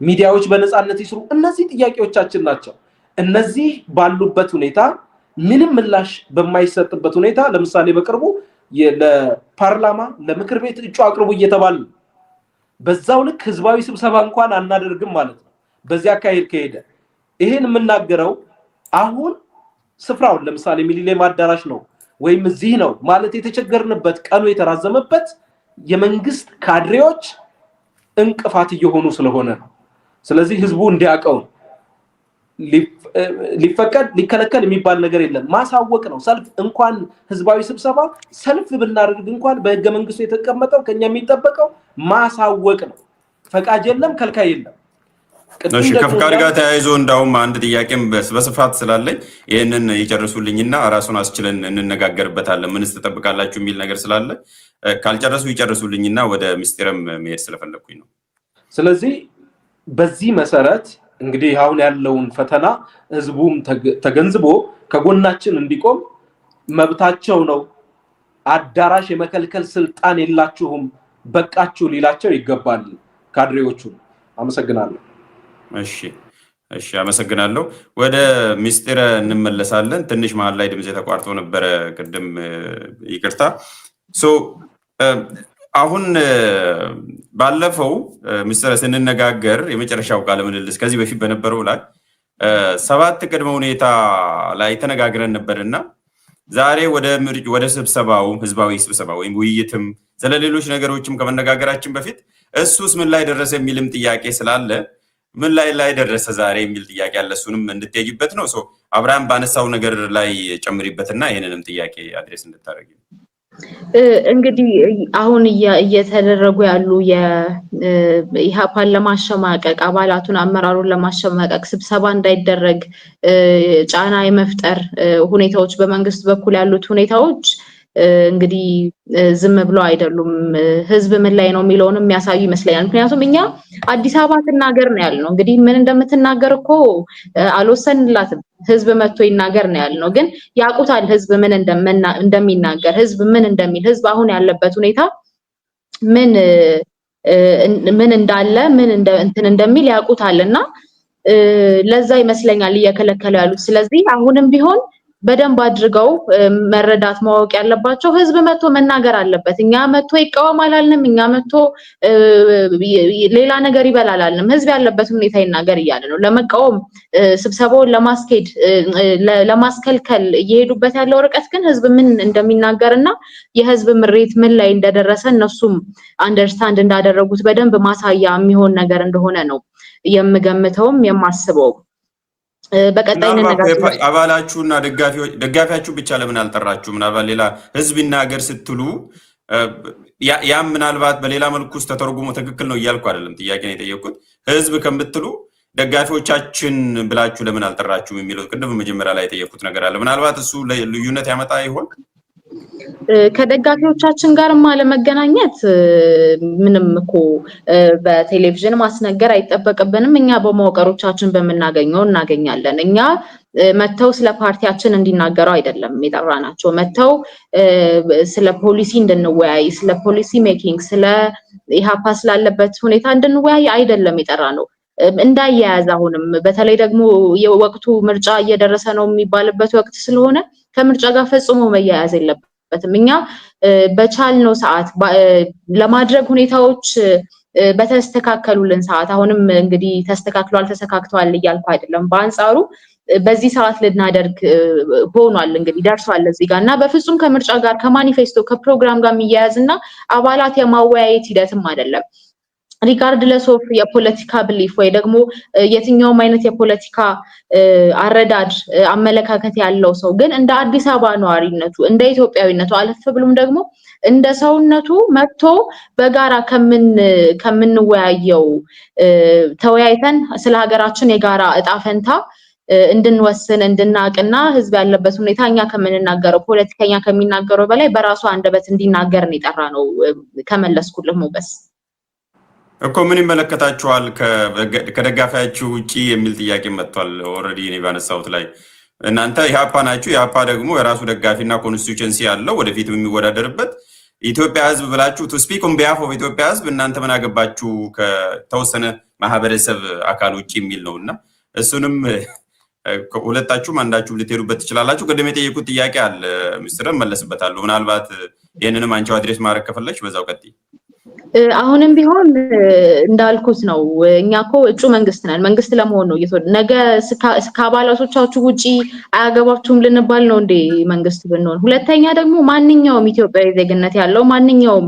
ሚዲያዎች በነፃነት ይስሩ እነዚህ ጥያቄዎቻችን ናቸው እነዚህ ባሉበት ሁኔታ ምንም ምላሽ በማይሰጥበት ሁኔታ ለምሳሌ በቅርቡ ለፓርላማ ለምክር ቤት እጩ አቅርቡ እየተባለ በዛው ልክ ህዝባዊ ስብሰባ እንኳን አናደርግም ማለት ነው በዚያ አካሄድ ከሄደ ይሄን የምናገረው አሁን ስፍራው ለምሳሌ ሚሊኒየም አዳራሽ ነው ወይም እዚህ ነው ማለት የተቸገርንበት ቀኑ የተራዘመበት የመንግስት ካድሬዎች እንቅፋት እየሆኑ ስለሆነ ነው ስለዚህ ህዝቡ እንዲያቀው ሊፈቀድ ሊከለከል የሚባል ነገር የለም ማሳወቅ ነው ሰልፍ እንኳን ህዝባዊ ስብሰባ ሰልፍ ብናደርግ እንኳን በህገ መንግስቱ የተቀመጠው ከኛ የሚጠበቀው ማሳወቅ ነው ፈቃድ የለም ከልካይ የለም እሺ ከፍቃድ ጋር ተያይዞ እንዳውም አንድ ጥያቄም በስፋት ስላለኝ ይሄንን ይጨርሱልኝና ራሱን አስችለን እንነጋገርበታለን ምንስ ተጠብቃላችሁ የሚል ነገር ስላለ ካልጨረሱ ይጨርሱልኝና ወደ ሚስጥርም መሄድ ስለፈለኩኝ ነው ስለዚህ በዚህ መሰረት እንግዲህ አሁን ያለውን ፈተና ህዝቡም ተገንዝቦ ከጎናችን እንዲቆም መብታቸው ነው አዳራሽ የመከልከል ስልጣን የላችሁም በቃችሁ ሊላቸው ይገባል ካድሬዎቹ አመሰግናለሁ እሺ አመሰግናለሁ ወደ ሚስጥር እንመለሳለን ትንሽ መሃል ላይ ድምጽ ተቋርጦ ነበር ቅድም ይቅርታ አሁን ባለፈው ሚስጥር ስንነጋገር የመጨረሻው ቃለ ምልልስ ከዚህ በፊት በነበረው ላይ 7 ቅድመ ሁኔታ ላይ ተነጋግረን ነበርና ዛሬ ወደ ስብሰባው ህዝባዊ ስብሰባ ወይም ውይይትም ስለሌሎች ነገሮችም ከመነጋገራችን በፊት እሱስ ምን ላይ ደረሰ የሚልም ጥያቄ ስላለ ምን ላይ ደረሰ ዛሬ የሚል ጥያቄ አለ እሱንም እንድትይይበት ነው አብርሃም ባነሳው ነገር ላይ ጨምሪበትና ይሄንንም ጥያቄ አድሬስ እንድታረጊ እንግዲህ አሁን እየተደረጉ ያሉ የኢሃፓን ለማሸማቀቅ አባላቱን አመራሩን ለማሸማቀቅ ስብሰባ እንዳይደረግ ጫና የመፍጠር ሁኔታዎች በመንግስት በኩል ያሉት ሁኔታዎች እንግዲህ ዝም ብሎ አይደሉም ህዝብ ምን ላይ ነው የሚለውንም የሚያሳዩ ይመስለኛል ምክንያቱም እኛ አዲስ አበባ ተናገር ነው ያልነው እንግዲህ ምን እንደምትናገር እኮ አልወሰንላትም ህዝብ መጥቶ ይናገር ነው ያልነው ግን ያቁታል ህዝብ ምን እንደሚናገር ህዝብ ምን እንደሚል ህዝብ አሁን ያለበት ሁኔታ ምን እንዳለ ምን እንደሚል ያቁታልና ለዛ ይመስለኛል እየከለከሉ ያሉት ስለዚህ አሁንም ቢሆን በደንብ አድርገው መረዳት ማወቅ ያለባቸው ህዝብ መጥቶ መናገር አለበት እኛ መጥቶ ይቃወም አላልንም እኛ መጥቶ ሌላ ነገር ይበላልንም ህዝብ ያለበት ሁኔታ ይናገር ይያለ ነው ለመቃወም ስብሰባውን ለማስኬድ ለማስከልከል እየሄዱበት ያለው ርቀት ግን ህዝብ ምን እንደሚናገርና የህዝብ ምሬት ምን ላይ እንደደረሰ እነሱም አንደርስታንድ እንዳደረጉት በደንብ ማሳያ የሚሆን ነገር እንደሆነ ነው የምገምተውም የማስበው በቀጣይ ነገር አባላችሁና ደጋፊያችሁ ብቻ ለምን አልጠራችሁ ምናልባት ሌላ ህዝብ ይናገር ስትሉ ያም ምናልባት በሌላ መልኩ ተተርጉሞ ትክክል ነው እያልኩ አይደለም ጥያቄ ነው የጠየቁት ህዝብ ከምትሉ ደጋፊዎቻችን ብላችሁ ለምን አልጠራችሁ የሚለው ቅድም መጀመሪያ ላይ የጠየቁት ነገር አለ ምናልባት እሱ ልዩነት ያመጣ ይሆን ከደጋፊዎቻችን ጋርም ለመገናኘት ምንም እኮ በቴሌቪዥን ማስነገር አይጠበቅብንም እኛ በመዋቅሮቻችን በመናገኘው እናገኛለን እኛ መተው ስለ ፓርቲያችን እንዲናገረው አይደለም የጠራናቸው መተው ስለ ፖሊሲ እንድንወያይ ስለ ፖሊሲ ሜኪንግ ስለ ኢሃፓ ስላለበት ሁኔታ እንድንወያይ አይደለም የጠራነው እንዳያያዝ አሁንም በተለይ ደግሞ የወቅቱ ምርጫ እየደረሰ ነው የሚባልበት ወቅት ስለሆነ ከምርጫ ጋር ፈጽሞ መያያዝ የለበትም። እኛ በቻልነው ሰዓት ለማድረግ ሁኔታዎች በተስተካከሉልን ሰዓት አሁንም እንግዲህ ተስተካክሏል ተስተካክቷል እያልኩ አይደለም። በአንጻሩ በዚህ ሰዓት ልናደርግ ሆኗል እንግዲህ ደርሷል እዚህ ጋር እና በፍጹም ከምርጫ ጋር ከማኒፌስቶ ከፕሮግራም ጋር የሚያያዝና አባላት የማወያየት ሂደትም አይደለም። ሪጋርድለስ ኦፍ የፖለቲካ ብሊፍ ወይ ደግሞ የትኛውም አይነት የፖለቲካ አረዳድ አመለካከት ያለው ሰው ግን እንደ አዲስ አበባ ነዋሪነቱ እንደ ኢትዮጵያዊነቱ አለፍ ብሎም ደግሞ እንደ ሰውነቱ መጥቶ በጋራ ከምንወያየው ተወያይተን ስለ ሀገራችን የጋራ እጣ ፈንታ እንድንወስን እንድናቅና ህዝብ ያለበት ሁኔታ እኛ ከምንናገረው ፖለቲከኛ ከሚናገረው በላይ በራሱ አንደበት እንዲናገር ነው የጠራ ነው። ከመለስኩልህ ሞገስ እኮ ምን ይመለከታችኋል ከደጋፊያችሁ ውጪ የሚል ጥያቄ መጥቷል። ኦልሬዲ እኔ ባነሳሁት ላይ እናንተ ኢህአፓ ናችሁ። ኢህአፓ ደግሞ የራሱ ደጋፊና ኮንስቲቱዌንሲ ያለው ወደፊት የሚወዳደርበት ኢትዮጵያ ህዝብ ብላችሁ ቱ ስፒክ ኦን ቢሃፍ ኦፍ ኢትዮጵያ ህዝብ እናንተ ምን አገባችሁ ከተወሰነ ማህበረሰብ አካል ውጪ የሚል ነውና እሱንም ሁለታችሁም አንዳችሁ ልትሄዱበት ትችላላችሁ። ቅድም የጠየቁት ጥያቄ አለ ሚስትርም መለስበታለሁ። ምናልባት ይሄንንም አንቺው አድሬስ ማድረግ ከፈለግሽ በዛው ቀጥይ። አሁንም ቢሆን እንዳልኩት ነው። እኛ እኮ እጩ መንግስት ነን። መንግስት ለመሆን ነው ነገ ከአባላቶቻችሁ ውጪ አያገባችሁም ልንባል ነው እንዴ መንግስት ብንሆን? ሁለተኛ ደግሞ ማንኛውም ኢትዮጵያዊ ዜግነት ያለው ማንኛውም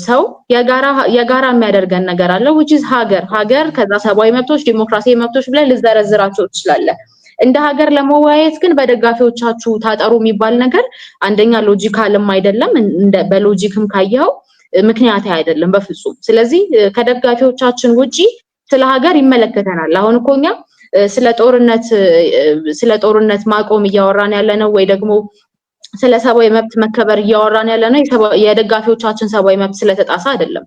ሰው የጋራ የሚያደርገን ነገር አለ which is ሀገር ከዛ ሰብአዊ መብቶች ዲሞክራሲያዊ መብቶች ብለን ልዘረዝራቸው ትችላለህ። እንደ ሀገር ለመወያየት ግን በደጋፊዎቻችሁ ታጠሩ የሚባል ነገር አንደኛ ሎጂካልም አይደለም፣ በሎጂክም ካየው ምክንያት አይደለም በፍጹም። ስለዚህ ከደጋፊዎቻችን ውጪ ስለ ሀገር ይመለከተናል። አሁን እኮ እኛ ስለ ጦርነት ማቆም እያወራን ያለ ነው ወይ ደግሞ ስለ ሰብአዊ መብት መከበር እያወራን ያለ ነው የደጋፊዎቻችን ሰብአዊ መብት ስለተጣሰ አይደለም፣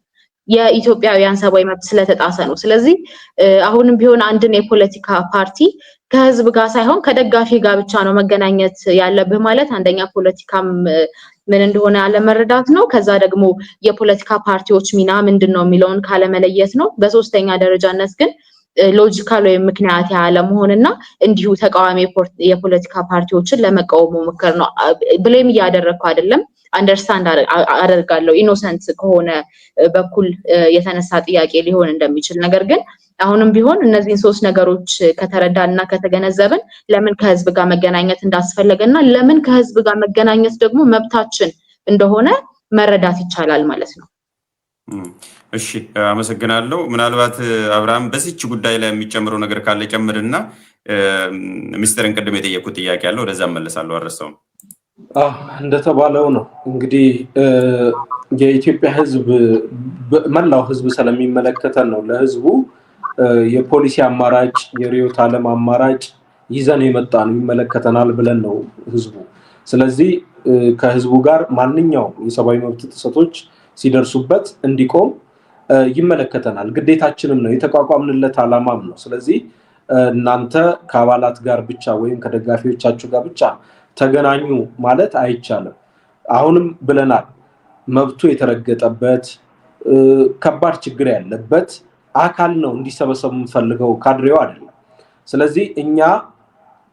የኢትዮጵያውያን ሰብአዊ መብት ስለተጣሰ ነው። ስለዚህ አሁንም ቢሆን አንድን የፖለቲካ ፓርቲ ከህዝብ ጋር ሳይሆን ከደጋፊ ጋር ብቻ ነው መገናኘት ያለብህ ማለት አንደኛ ፖለቲካም ምን እንደሆነ አለመረዳት ነው። ከዛ ደግሞ የፖለቲካ ፓርቲዎች ሚና ምንድነው የሚለውን ካለመለየት ነው። በሶስተኛ ደረጃነት ግን ሎጂካል ወይ ምክንያት ያለ መሆንና እንዲሁ ተቃዋሚ የፖለቲካ ፓርቲዎችን ለመቃወም መሞከር ነው። ብሌም እያደረኩ አይደለም፣ አንደርስታንድ አደርጋለሁ ኢኖሰንት ከሆነ በኩል የተነሳ ጥያቄ ሊሆን እንደሚችል። ነገር ግን አሁንም ቢሆን እነዚህን ሶስት ነገሮች ከተረዳንና ከተገነዘብን ለምን ከህዝብ ጋር መገናኘት እንዳስፈለገና ለምን ከህዝብ ጋር መገናኘት ደግሞ መብታችን እንደሆነ መረዳት ይቻላል ማለት ነው። እሺ አመሰግናለሁ። ምናልባት አብርሃም በዚህች ጉዳይ ላይ የሚጨምረው ነገር ካለ ጨምርና ሚስተርን ቅድም የጠየቁት ጥያቄ አለ ወደዛ መለሳለሁ። አረሳው እንደተባለው ነው እንግዲህ የኢትዮጵያ ህዝብ መላው ህዝብ ስለሚመለከተን ነው ለህዝቡ የፖሊሲ አማራጭ የሪዮት ዓለም አማራጭ ይዘን የመጣን ይመለከተናል ብለን ነው ህዝቡ። ስለዚህ ከህዝቡ ጋር ማንኛውም የሰብአዊ መብት ጥሰቶች ሲደርሱበት እንዲቆም ይመለከተናል፣ ግዴታችንም ነው፣ የተቋቋምንለት ዓላማም ነው። ስለዚህ እናንተ ከአባላት ጋር ብቻ ወይም ከደጋፊዎቻችሁ ጋር ብቻ ተገናኙ ማለት አይቻልም። አሁንም ብለናል፣ መብቱ የተረገጠበት ከባድ ችግር ያለበት አካል ነው እንዲሰበሰቡ የምንፈልገው ካድሬው አይደለም። ስለዚህ እኛ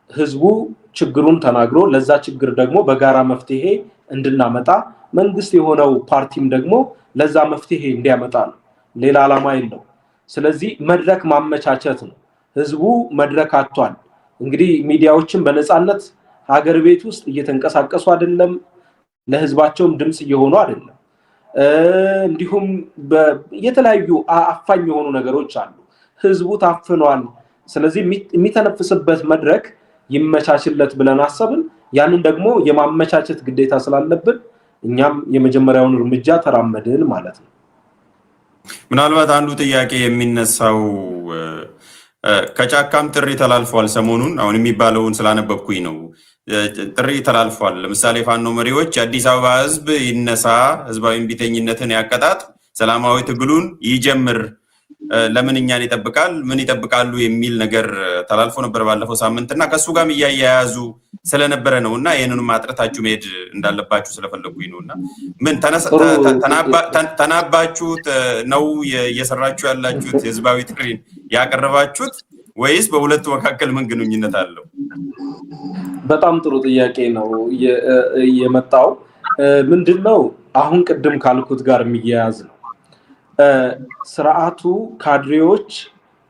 ህዝቡ ችግሩን ተናግሮ ለዛ ችግር ደግሞ በጋራ መፍትሄ እንድናመጣ መንግስት የሆነው ፓርቲም ደግሞ ለዛ መፍትሄ እንዲያመጣ ነው፣ ሌላ ዓላማ የለው። ስለዚህ መድረክ ማመቻቸት ነው። ህዝቡ መድረክ አጥቷል። እንግዲህ ሚዲያዎችን በነፃነት ሀገር ቤት ውስጥ እየተንቀሳቀሱ አይደለም፣ ለህዝባቸውም ድምጽ እየሆኑ አይደለም። እንዲሁም የተለያዩ አፋኝ የሆኑ ነገሮች አሉ። ህዝቡ ታፍኗል። ስለዚህ የሚተነፍስበት መድረክ ይመቻችለት ብለን አሰብን። ያንን ደግሞ የማመቻቸት ግዴታ ስላለብን እኛም የመጀመሪያውን እርምጃ ተራመድን ማለት ነው። ምናልባት አንዱ ጥያቄ የሚነሳው ከጫካም ጥሪ ተላልፏል። ሰሞኑን አሁን የሚባለውን ስላነበብኩኝ ነው። ጥሪ ተላልፏል። ለምሳሌ ፋኖ መሪዎች የአዲስ አበባ ህዝብ ይነሳ፣ ህዝባዊ እምቢተኝነትን ያቀጣጥ፣ ሰላማዊ ትግሉን ይጀምር ለምን እኛን ይጠብቃል ምን ይጠብቃሉ የሚል ነገር ተላልፎ ነበር ባለፈው ሳምንትና ከሱ ጋርም እያያያዙ ስለነበረ ነውና ይሄንንም ማጥረታችሁ መሄድ እንዳለባችሁ ስለፈለጉኝ ነውና ምን ተናባችሁ ነው እየሰራችሁ ያላችሁት የህዝባዊ ጥሪን ያቀርባችሁት ወይስ በሁለቱ መካከል ምን ግንኙነት አለው? በጣም ጥሩ ጥያቄ ነው የመጣው። ምንድነው አሁን ቅድም ካልኩት ጋር የሚያያዝ ነው። ስርዓቱ ካድሬዎች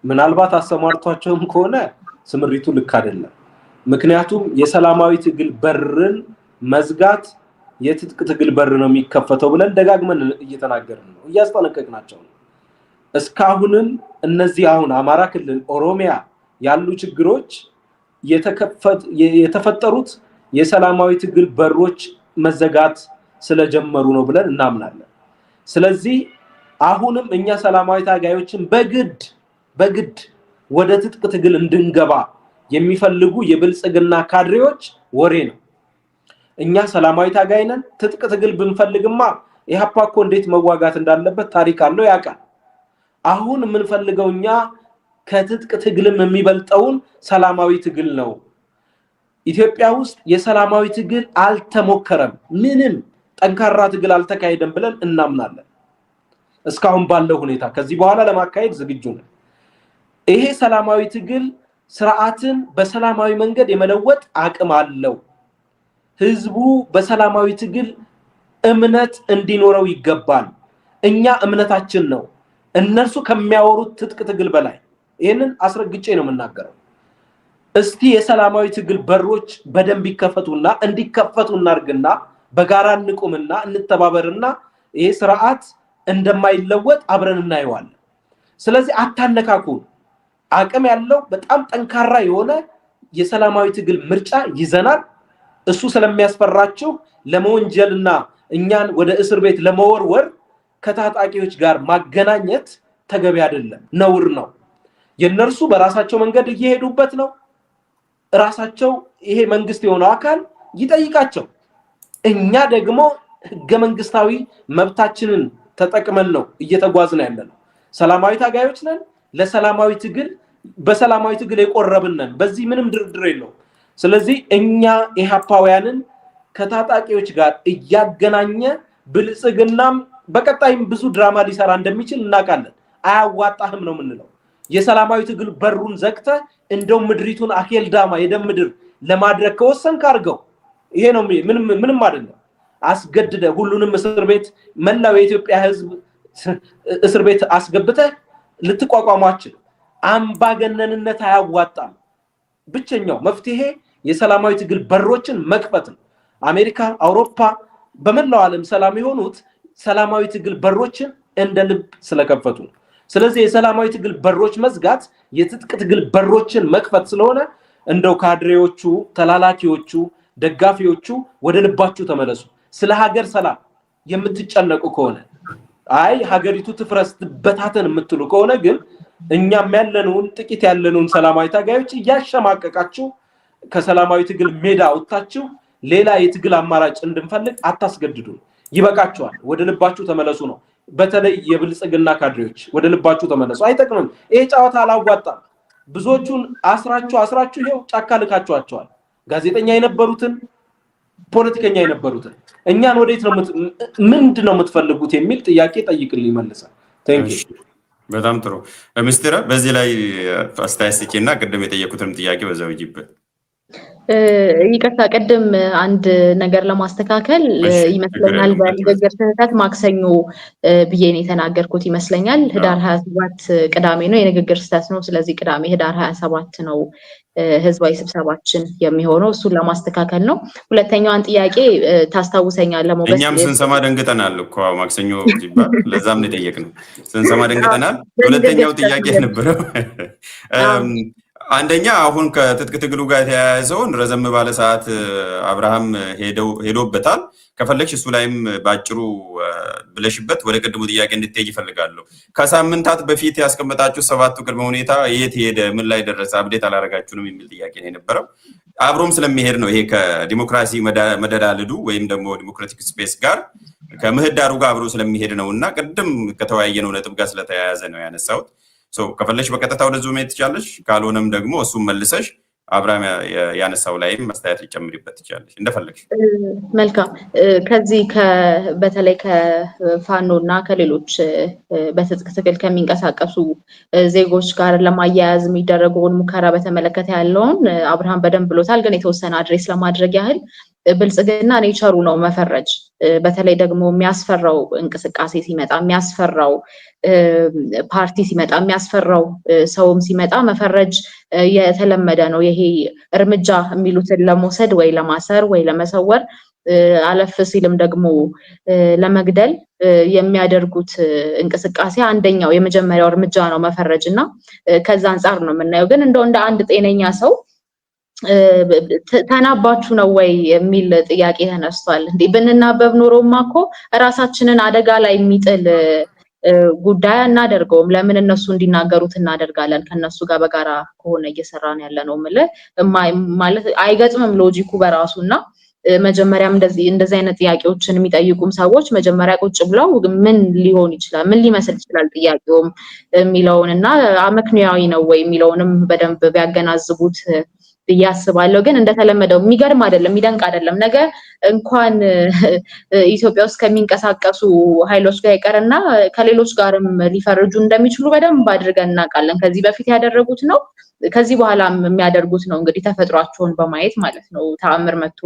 ምናልባት አሰማርቷቸውም ከሆነ ስምሪቱ ልክ አይደለም። ምክንያቱም የሰላማዊ ትግል በርን መዝጋት የትጥቅ ትግል በር ነው የሚከፈተው ብለን ደጋግመን እየተናገርን ነው፣ እያስጠነቀቅናቸው ነው። እስካሁንም እነዚህ አሁን አማራ ክልል ኦሮሚያ ያሉ ችግሮች የተፈጠሩት የሰላማዊ ትግል በሮች መዘጋት ስለጀመሩ ነው ብለን እናምናለን። ስለዚህ አሁንም እኛ ሰላማዊ ታጋዮችን በግድ ወደ ትጥቅ ትግል እንድንገባ የሚፈልጉ የብልጽግና ካድሬዎች ወሬ ነው። እኛ ሰላማዊ ታጋይ ነን። ትጥቅ ትግል ብንፈልግማ ኢህአፓ እኮ እንዴት መዋጋት እንዳለበት ታሪክ አለው ያውቃል። አሁን የምንፈልገው እኛ ከትጥቅ ትግልም የሚበልጠውን ሰላማዊ ትግል ነው። ኢትዮጵያ ውስጥ የሰላማዊ ትግል አልተሞከረም፣ ምንም ጠንካራ ትግል አልተካሄደም ብለን እናምናለን። እስካሁን ባለው ሁኔታ ከዚህ በኋላ ለማካሄድ ዝግጁ ነን። ይሄ ሰላማዊ ትግል ስርዓትን በሰላማዊ መንገድ የመለወጥ አቅም አለው። ህዝቡ በሰላማዊ ትግል እምነት እንዲኖረው ይገባል። እኛ እምነታችን ነው እነሱ ከሚያወሩት ትጥቅ ትግል በላይ። ይሄንን አስረግጬ ነው የምናገረው። እስቲ የሰላማዊ ትግል በሮች በደንብ ይከፈቱና እንዲከፈቱ እናርግና በጋራ እንቁምና እንተባበርና ይሄ ስርዓት እንደማይለወጥ አብረን እናየዋለን። ስለዚህ አታነካኩን። አቅም ያለው በጣም ጠንካራ የሆነ የሰላማዊ ትግል ምርጫ ይዘናል። እሱ ስለሚያስፈራችሁ ለመወንጀልና እኛን ወደ እስር ቤት ለመወርወር ከታጣቂዎች ጋር ማገናኘት ተገቢ አይደለም፣ ነውር ነው። የነርሱ በራሳቸው መንገድ እየሄዱበት ነው። ራሳቸው ይሄ መንግስት የሆነው አካል ይጠይቃቸው። እኛ ደግሞ ህገ መንግስታዊ መብታችንን ተጠቅመን ነው እየተጓዝን ያለነው። ሰላማዊ ታጋዮች ነን። ለሰላማዊ ትግል በሰላማዊ ትግል የቆረብን ነን። በዚህ ምንም ድርድር የለውም። ስለዚህ እኛ ኢህአፓውያንን ከታጣቂዎች ጋር እያገናኘ ብልጽግናም በቀጣይም ብዙ ድራማ ሊሰራ እንደሚችል እናውቃለን። አያዋጣህም ነው የምንለው። የሰላማዊ ትግል በሩን ዘግተ እንደው ምድሪቱን አኬልዳማ የደም ምድር ለማድረግ ከወሰንክ አድርገው። ይሄ ነው ምንም አይደለም። አስገድደ ሁሉንም እስር ቤት መላው የኢትዮጵያ ህዝብ እስር ቤት አስገብተ ልትቋቋሟችን። አምባገነንነት አያዋጣም። ብቸኛው መፍትሄ የሰላማዊ ትግል በሮችን መክፈት ነው። አሜሪካ፣ አውሮፓ፣ በመላው ዓለም ሰላም የሆኑት ሰላማዊ ትግል በሮችን እንደ ልብ ስለከፈቱ ነው። ስለዚህ የሰላማዊ ትግል በሮች መዝጋት የትጥቅ ትግል በሮችን መክፈት ስለሆነ እንደው ካድሬዎቹ፣ ተላላኪዎቹ፣ ደጋፊዎቹ ወደ ልባችሁ ተመለሱ። ስለ ሀገር ሰላም የምትጨነቁ ከሆነ አይ ሀገሪቱ ትፍረስ ትበታተን የምትሉ ከሆነ ግን እኛም ጥቂት ያለነውን ሰላማዊ ታጋዮች እያሸማቀቃችሁ ከሰላማዊ ትግል ሜዳ አውጥታችሁ ሌላ የትግል አማራጭ እንድንፈልግ አታስገድዱ። ይበቃችኋል። ወደ ልባችሁ ተመለሱ ነው። በተለይ የብልጽግና ካድሬዎች ወደ ልባችሁ ተመለሱ። አይጠቅምም። ይሄ ጨዋታ አላዋጣም። ብዙዎቹን አስራችሁ ይሄው ጫካ ልካችኋቸዋል። ጋዜጠኛ የነበሩትን፣ ፖለቲከኛ የነበሩትን። እኛን ወዴት ነው ምንድነው የምትፈልጉት የሚል ጥያቄ ጠይቅልኝ መልሰን። በጣም ጥሩ ምስጢረ፣ በዚህ ላይ አስተያየት ስጪና ቅድም የጠየቁትም ጥያቄ በዛው ይጅበት። ይቅርታ ቅድም አንድ ነገር ለማስተካከል ይመስለኛል በንግግር ስህተት ማክሰኞ ብዬ ነው የተናገርኩት ይመስለኛል። ህዳር 27 ቅዳሜ ነው፣ የንግግር ስህተት ነው። ስለዚህ ቅዳሜ ህዳር 27 ነው ህዝባዊ ስብሰባችን የሚሆነው። እሱን ለማስተካከል ነው። ሁለተኛዋን ጥያቄ ታስታውሰኛለህ ሞገስ? እኛም ስንሰማ ደንግጠናል እኮ ማክሰኞ ሲባል፣ ለዛም ነው የጠየቅነው። ስንሰማ ደንግጠናል። ሁለተኛው ጥያቄ ነበረው አንደኛ አሁን ከትጥቅ ትግሉ ጋር የተያያዘውን ረዘም ባለ ሰዓት አብርሃም ሄዶበታል። ከፈለግሽ እሱ ላይም ባጭሩ ብለሽበት ወደ ቅድሙ ጥያቄ እንድትሄጂ ይፈልጋለሁ። ከሳምንታት በፊት ያስቀመጣችሁ 7ቱ ቅድመ ሁኔታ የት ሄደ? ምን ላይ ደረሰ? አብዴት አላረጋችሁንም የሚል ጥያቄ ነው የነበረው። አብሮም ስለሚሄድ ነው ይሄ ከዲሞክራሲ መደላልዱ ወይም ደግሞ ዲሞክራቲክ ስፔስ ጋር ከምህዳሩ ጋር አብሮ ስለሚሄድ ነው እና ቅድም ከተወያየነው ነጥብ ጋር ስለተያያዘ ነው ያነሳሁት። ከፈለሽ በቀጥታ ወደ ዙም ትቻለሽ፣ ካልሆነም ደግሞ እሱም መልሰሽ አብርሃም ያነሳው ላይም መስታየት ሊጨምሪበት ትችላለሽ እንደፈለግሽ። መልካም። ከዚህ በተለይ ከፋኖ እና ከሌሎች በትጥቅ ትግል ከሚንቀሳቀሱ ዜጎች ጋር ለማያያዝ የሚደረገውን ሙከራ በተመለከተ ያለውን አብርሃም በደንብ ብሎታል። ግን የተወሰነ አድሬስ ለማድረግ ያህል ብልጽግና ኔቸሩ ነው መፈረጅ። በተለይ ደግሞ የሚያስፈራው እንቅስቃሴ ሲመጣ፣ የሚያስፈራው ፓርቲ ሲመጣ፣ የሚያስፈራው ሰውም ሲመጣ መፈረጅ የተለመደ ነው። ይሄ እርምጃ የሚሉትን ለመውሰድ ወይ ለማሰር ወይ ለመሰወር አለፍ ሲልም ደግሞ ለመግደል የሚያደርጉት እንቅስቃሴ አንደኛው የመጀመሪያው እርምጃ ነው መፈረጅ እና ከዛ አንጻር ነው የምናየው። ግን እንደው እንደ አንድ ጤነኛ ሰው ተናባችሁ ነው ወይ የሚል ጥያቄ ተነስቷል። እንዴ ብንናበብ ኖሮማ እኮ ራሳችንን አደጋ ላይ የሚጥል ጉዳይ አናደርገውም። ለምን እነሱ እንዲናገሩት እናደርጋለን? ከነሱ ጋር በጋራ ከሆነ እየሰራን ያለ ነው ማለት አይገጥምም ሎጂኩ በራሱና መጀመሪያም እንደዚህ አይነት ጥያቄዎችን የሚጠይቁም ሰዎች መጀመሪያ ቁጭ ብለው ምን ሊሆን ይችላል፣ ምን ሊመስል ይችላል ጥያቄውም የሚለውንና አመክንያዊ ነው ወይ የሚለውንም በደንብ ቢያገናዝቡት ያስባለው። ግን እንደተለመደው የሚገርም አይደለም፣ የሚደንቅ አይደለም። ነገ እንኳን ኢትዮጵያ ውስጥ ከሚንቀሳቀሱ ኃይሎች ጋር ይቀርና ከሌሎች ጋርም ሊፈርጁ እንደሚችሉ በደንብ አድርገን እናውቃለን። ከዚህ በፊት ያደረጉት ነው፣ ከዚህ በኋላም የሚያደርጉት ነው። እንግዲህ ተፈጥሯቸውን በማየት ማለት ነው፣ ተአምር መጥቶ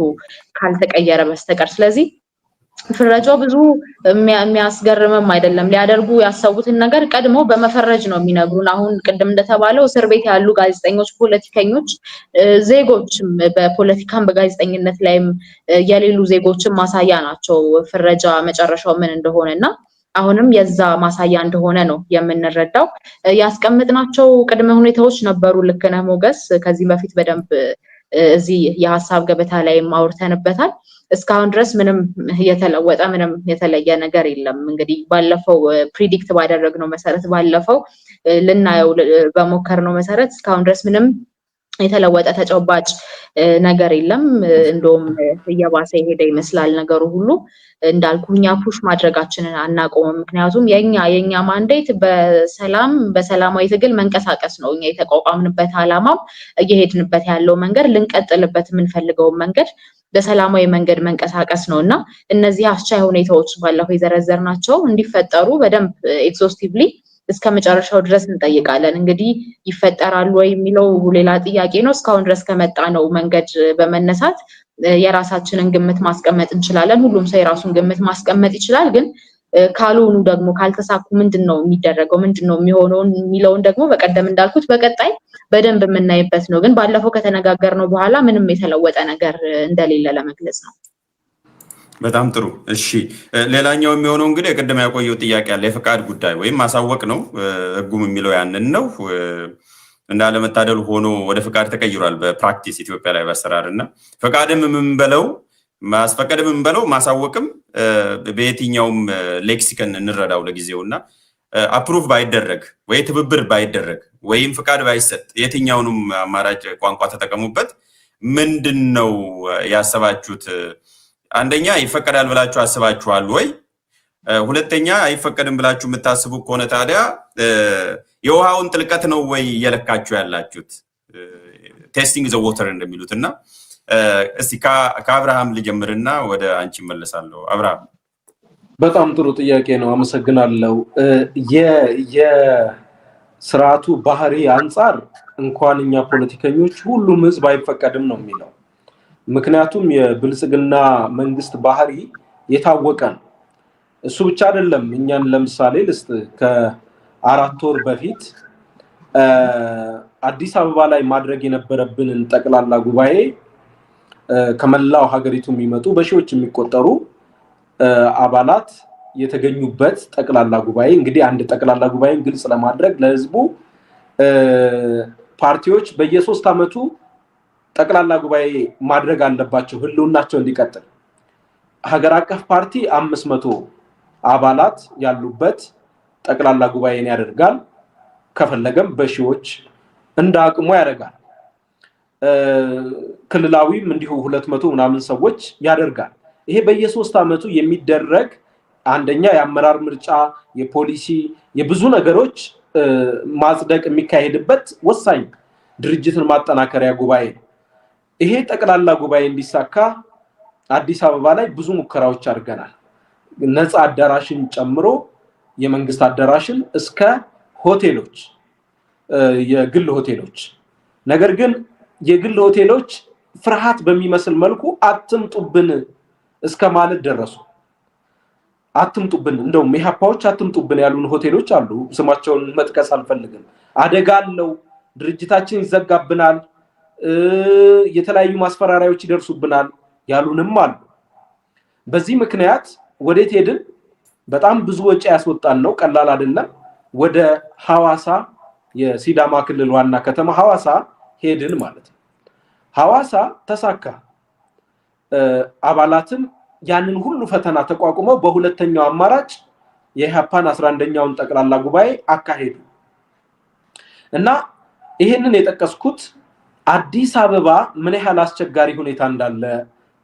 ካልተቀየረ በስተቀር። ስለዚህ ፍረጃው ብዙ የሚያስገርምም አይደለም። ሊያደርጉ ያሰቡትን ነገር ቀድሞ በመፈረጅ ነው የሚነግሩን። አሁን ቅድም እንደተባለው እስር ቤት ያሉ ጋዜጠኞች፣ ፖለቲከኞች፣ ዜጎችም በፖለቲካም በጋዜጠኝነት ላይም የሌሉ ዜጎችም ማሳያ ናቸው ፍረጃ መጨረሻው ምን እንደሆነና አሁንም የዛ ማሳያ እንደሆነ ነው የምንረዳው። ያስቀምጥናቸው ቅድመ ሁኔታዎች ነበሩ። ልክ ነህ ሞገስ፣ ከዚህ በፊት በደንብ እዚህ የሀሳብ ገበታ ላይ አውርተንበታል። እስካሁን ድረስ ምንም የተለወጠ ምንም የተለየ ነገር የለም። እንግዲህ ባለፈው ፕሪዲክት ባደረግነው መሰረት ባለፈው ልናየው በሞከርነው መሰረት እስካሁን ድረስ ምንም የተለወጠ ተጨባጭ ነገር የለም። እንደውም እየባሰ የሄደ ይመስላል ነገሩ ሁሉ። እንዳልኩ እኛ ፑሽ ማድረጋችንን አናቆምም። ምክንያቱም የኛ ማንዴት በሰላማዊ ትግል መንቀሳቀስ ነው። እኛ የተቋቋምንበት ዓላማም እየሄድንበት ያለው መንገድ ልንቀጥልበት የምንፈልገውን መንገድ በሰላማዊ መንገድ መንቀሳቀስ ነው እና እነዚህ አስቻይ ሁኔታዎች ባለፈው የዘረዘርናቸው እንዲፈጠሩ በደንብ ኤግዞስቲቭሊ እስከ መጨረሻው ድረስ እንጠይቃለን። እንግዲህ ይፈጠራሉ ወይ የሚለው ሌላ ጥያቄ ነው። እስካሁን ድረስ ከመጣ ነው መንገድ በመነሳት የራሳችንን ግምት ማስቀመጥ እንችላለን። ሁሉም ሰው የራሱን ግምት ማስቀመጥ ይችላል። ግን ካልሆኑ ደግሞ ካልተሳኩ ምንድነው የሚደረገው፣ ምንድነው የሚሆነው የሚለውን ደግሞ በቀደም እንዳልኩት በቀጣይ በደንብ የምናይበት ነው። ግን ባለፈው ከተነጋገርነው በኋላ ምንም የተለወጠ ነገር እንደሌለ ለመግለጽ ነው። በጣም ጥሩ። እሺ፣ ሌላኛው የሚሆነው እንግዲህ የቅድም ያቆየው ጥያቄ አለ፣ የፈቃድ ጉዳይ ወይም ማሳወቅ ነው። ህጉም የሚለው ያንን ነው። እንዳለመታደል ሆኖ ወደ ፈቃድ ተቀይሯል በፕራክቲስ ኢትዮጵያ ላይ በአሰራር እና ፈቃድም የምንበለው ማስፈቀድም የምንበለው ማሳወቅም በየትኛውም ሌክሲከን እንረዳው ለጊዜው እና አፕሩቭ ባይደረግ ወይ ትብብር ባይደረግ ወይም ፈቃድ ባይሰጥ የትኛውንም አማራጭ ቋንቋ ተጠቀሙበት። ምንድን ነው ያሰባችሁት? አንደኛ ይፈቀዳል ብላችሁ አስባችኋል ወይ? ሁለተኛ አይፈቀድም ብላችሁ የምታስቡ ከሆነ ታዲያ የውሃውን ጥልቀት ነው ወይ እየለካችሁ ያላችሁት? ቴስቲንግ ዘ ወተር እንደሚሉት እና እስቲ ከአብርሃም ልጀምርና ወደ አንቺ መለሳለሁ። አብርሃም፣ በጣም ጥሩ ጥያቄ ነው፣ አመሰግናለሁ። የስርዓቱ ባህሪ አንጻር እንኳን እኛ ፖለቲከኞች ሁሉም ህዝብ አይፈቀድም ነው የሚለው። ምክንያቱም የብልጽግና መንግስት ባህሪ የታወቀ ነው። እሱ ብቻ አይደለም። እኛን ለምሳሌ ልስጥ፣ ከ4 ወር በፊት አዲስ አበባ ላይ ማድረግ የነበረብንን ጠቅላላ ጉባኤ ከመላው ሀገሪቱ የሚመጡ በሺዎች የሚቆጠሩ አባላት የተገኙበት ጠቅላላ ጉባኤ። እንግዲህ አንድ ጠቅላላ ጉባኤን ግልጽ ለማድረግ ለህዝቡ ፓርቲዎች በየ3 ዓመቱ ጠቅላላ ጉባኤ ማድረግ አለባቸው ህልውናቸው እንዲቀጥል። ሀገር አቀፍ ፓርቲ 500 አባላት ያሉበት ጠቅላላ ጉባኤን ያደርጋል። ከፈለገም በሺዎች እንደ አቅሙ ያደርጋል። ክልላዊም እንዲሁ 200 ምናምን ሰዎች ያደርጋል። ይሄ በየ3 ዓመቱ የሚደረግ አንደኛ የአመራር ምርጫ፣ የፖሊሲ፣ የብዙ ነገሮች ማጽደቅ የሚካሄድበት ወሳኝ ድርጅትን ማጠናከሪያ ጉባኤ ይሄ ጠቅላላ ጉባኤ እንዲሳካ አዲስ አበባ ላይ ብዙ ሙከራዎች አድርገናል ነፃ አዳራሽን ጨምሮ የመንግስት አዳራሽን እስከ ሆቴሎች የግል ሆቴሎች ነገር ግን የግል ሆቴሎች ፍርሃት በሚመስል መልኩ አትምጡብን እስከ ማለት ደረሱ አትምጡብን እንደውም ኢህአፓዎች አትምጡብን ያሉን ሆቴሎች አሉ ስማቸውን መጥቀስ አልፈልግም አደጋ አለው ድርጅታችን ይዘጋብናል የተለያዩ ማስፈራሪያዎች ይደርሱብናል ያሉንም አሉ በዚህ ምክንያት ወዴት ሄድን በጣም ብዙ ወጪ ያስወጣን ነው ቀላል አይደለም ወደ ሐዋሳ የሲዳማ ክልል ዋና ከተማ ሐዋሳ ሄድን ማለት ነው ሐዋሳ ተሳካ አባላትም ያንን ሁሉ ፈተና ተቋቁመው በሁለተኛው አማራጭ የኢህአፓን 11ኛውን ጠቅላላ ጉባኤ አካሄዱ እና ይሄንን የጠቀስኩት አዲስ አበባ ምን ያህል አስቸጋሪ ሁኔታ እንዳለ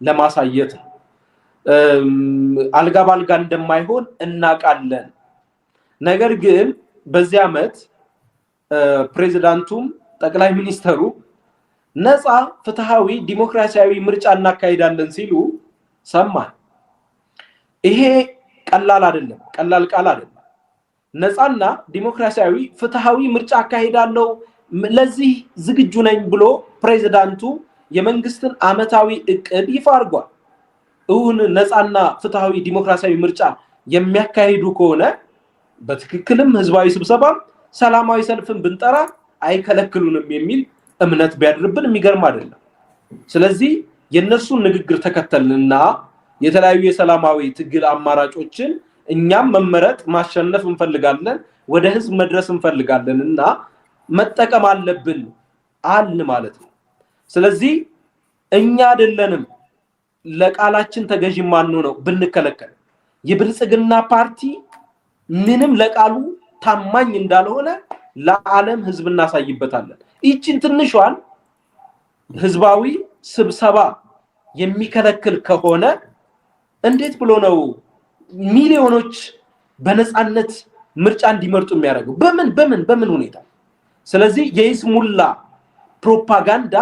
ለማሳየት ነው አልጋ ባልጋ እንደማይሆን እናቃለን ነገር ግን በዚህ አመት ፕሬዝዳንቱም ጠቅላይ ሚኒስተሩ ነፃ ፍትሃዊ ዲሞክራሲያዊ ምርጫ እናካሂዳለን ሲሉ ሰማን ይሄ ቀላል አይደለም ቀላል ቃል አይደለም ነፃና ዲሞክራሲያዊ ፍትሃዊ ምርጫ አካሂዳለሁ ለዚህ ዝግጁ ነኝ ብሎ ፕሬዝዳንቱ የመንግስትን አመታዊ እቅድ ይፋ አድርጓል እውን ነፃና ፍትሃዊ ዲሞክራሲያዊ ምርጫ የሚያካሂዱ ከሆነ በትክክልም ህዝባዊ ስብሰባ ሰላማዊ ሰልፍን ብንጠራ አይከለክሉንም የሚል እምነት ቢያድርብን የሚገርም አይደለም ስለዚህ የነሱን ንግግር ተከተልንና የተለያዩ የሰላማዊ ትግል አማራጮችን እኛም መመረጥ ማሸነፍ እንፈልጋለን ወደ ህዝብ መድረስ እንፈልጋለንና መጠቀም አለብን አልን ማለት ነው ስለዚህ እኛ አይደለንም ለቃላችን ተገዥ ማን ነው ብንከለከል የብልጽግና ፓርቲ ምንም ለቃሉ ታማኝ እንዳልሆነ ለዓለም ህዝብ እናሳይበታለን እቺን ትንሿን ህዝባዊ ስብሰባ የሚከለክል ከሆነ እንዴት ብሎ ነው ሚሊዮኖች በነፃነት ምርጫ እንዲመርጡ የሚያደርገው በምን ሁኔታ ስለዚህ የይስሙላ ፕሮፓጋንዳ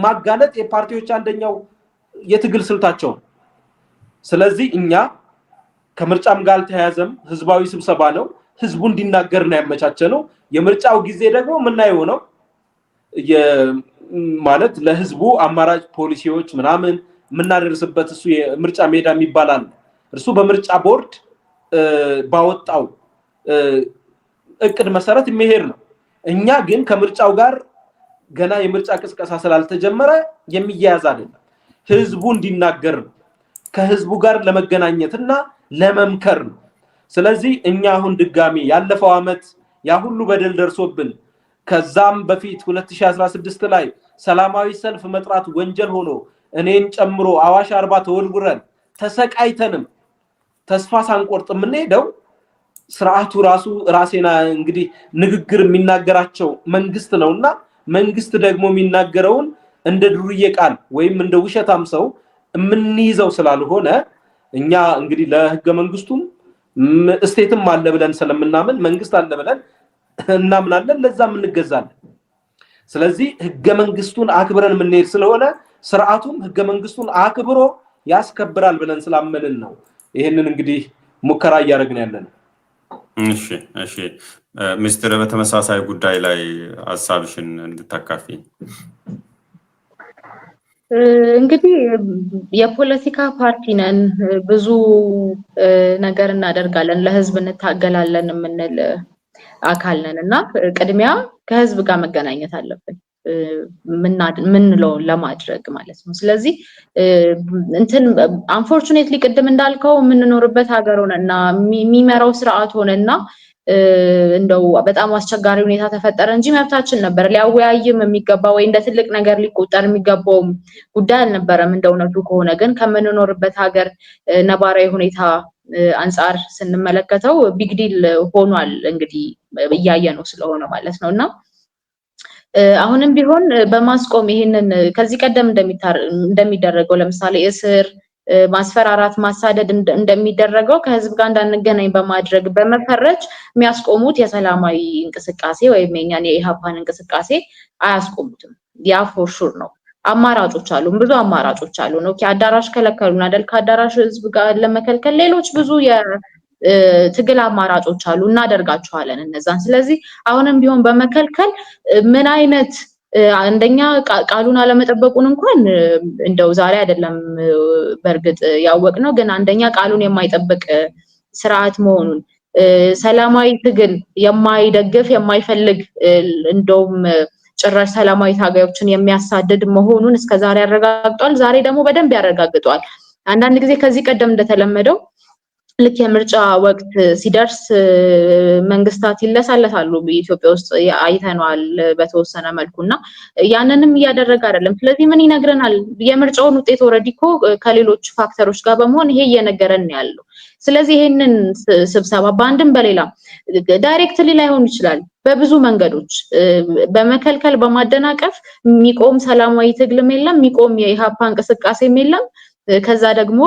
ማጋለጥ የፓርቲዎች አንደኛው የትግል ስልታቸው ስለዚህ እኛ ከምርጫም ጋር ተያያዘም ህዝባዊ ስብሰባ ነው ህዝቡ እንዲናገርና ያመቻቸነው የምርጫው ጊዜ ደግሞ ምናየው ነው ማለት ለህዝቡ አማራጭ ፖሊሲዎች ምናምን ምናደርስበት እሱ የምርጫ ሜዳ የሚባላል እርሱ በምርጫ ቦርድ ባወጣው እቅድ መሰረት የሚሄድ ነው እኛ ግን ከምርጫው ጋር ገና የምርጫ ቅስቀሳ ስላልተጀመረ የሚያያዝ አይደለም ህዝቡ እንዲናገር ከህዝቡ ጋር ለመገናኘትና ለመምከር ነው ስለዚህ እኛ አሁን ድጋሚ ያለፈው አመት ያ ሁሉ በደል ደርሶብን ከዛም በፊት 2016 ላይ ሰላማዊ ሰልፍ መጥራት ወንጀል ሆኖ እኔን ጨምሮ አዋሽ 40 ተወልጉረን ተሰቃይተንም ተስፋ ሳንቆርጥ የምንሄደው ስርዓቱ ራሴና እንግዲህ ንግግር የሚናገራቸው መንግስት ነውና መንግስት ደግሞ የሚናገረውን እንደ ዱርዬ ቃል ወይም እንደ ውሸታም ሰው የምንይዘው ስላልሆነ እኛ እንግዲህ ለህገ መንግስቱም ስቴትም አለ ብለን ስለምናምን መንግስት አለ ብለን እናምናለን ለዛም እንገዛለን ስለዚህ ህገ መንግስቱን አክብረን የምንሄድ ስለሆነ ስርዓቱም ህገ መንግስቱን አክብሮ ያስከብራል ብለን ስላመንን ነው ይሄንን እንግዲህ ሙከራ ያደረግን ያለን እሺ ሚስተር በተመሳሳይ ጉዳይ ላይ ሐሳብሽን እንድታካፊ እንግዲህ የፖለቲካ ፓርቲ ነን ብዙ ነገር እናደርጋለን ለህዝብ እንታገላለን የምንል አካል ነንና ቅድሚያ ከህዝብ ጋር መገናኘት አለብን ምንለው ለማድረግ ማለት ነው ስለዚህ እንትን አንፎርቹኔትሊ ቅድም እንዳልከው ምንኖርበት ሀገር ሆነና የሚመራው ስርዓት ሆነና እንደው በጣም አስቸጋሪ ሁኔታ ተፈጠረ እንጂ መብታችን ነበር ሊያወያይም የሚገባ ወይ እንደ ትልቅ ነገር ሊቆጠር የሚገባው ጉዳይ አልነበረም እንደውነቱ ከሆነ ግን ከምንኖርበት ሀገር ነባራዊ ሁኔታ አንፃር ስንመለከተው ቢግ ዲል ሆኗል እንግዲህ እያየነው ስለሆነ ማለት ነውና አሁንም ቢሆን በማስቆም ይሄንን ከዚህ ቀደም እንደሚደረገው ለምሳሌ እስር ማስፈራራት ማሳደድ እንደሚደረገው ከህዝብ ጋር እንዳንገናኝ በማድረግ በመፈረጅ የሚያስቆሙት የሰላማዊ እንቅስቃሴ ወይም የኛን የኢሃፓን እንቅስቃሴ አያስቆሙትም። ያ ፎር ሹር ነው። አማራጮች አሉ፣ ብዙ አማራጮች አሉ ነው። አዳራሽ ከለከሉን አይደል? ከአዳራሽ ህዝብ ጋር ለመከልከል ሌሎች ብዙ የትግል አማራጮች አሉ፣ እናደርጋቸዋለን እነዛን። ስለዚህ አሁንም ቢሆን በመከልከል ምን አይነት አንደኛ ቃሉን አለመጠበቁን እንኳን እንደው ዛሬ አይደለም በርግጥ ያወቅነው፣ ግን አንደኛ ቃሉን የማይጠብቅ ስርዓት መሆኑን ሰላማዊ ትግል የማይደግፍ የማይፈልግ እንደውም ጭራሽ ሰላማዊ ታጋዮችን የሚያሳድድ መሆኑን እስከዛሬ ያረጋግጧል። ዛሬ ደግሞ በደንብ ያረጋግጧል። አንዳንድ ጊዜ ከዚህ ቀደም እንደተለመደው ልክ የምርጫ ወቅት ሲደርስ መንግስታት ይለሳለሳሉ። በኢትዮጵያ ውስጥ አይተናል በተወሰነ መልኩና ያንንም እያደረገ አይደለም። ስለዚህ ምን ይነግረናል? የምርጫውን ውጤት ኦልሬዲ እኮ ከሌሎች ፋክተሮች ጋር በመሆን ይሄ እየነገረን ያለው። ስለዚህ ይሄንን ስብሰባ በአንድም በሌላ ዳይሬክትሊ ላይሆን ይችላል፣ በብዙ መንገዶች በመከልከል በማደናቀፍ የሚቆም ሰላማዊ ትግልም የለም፣ የሚቆም የኢሃፓ እንቅስቃሴም የለም። ከዛ ደግሞ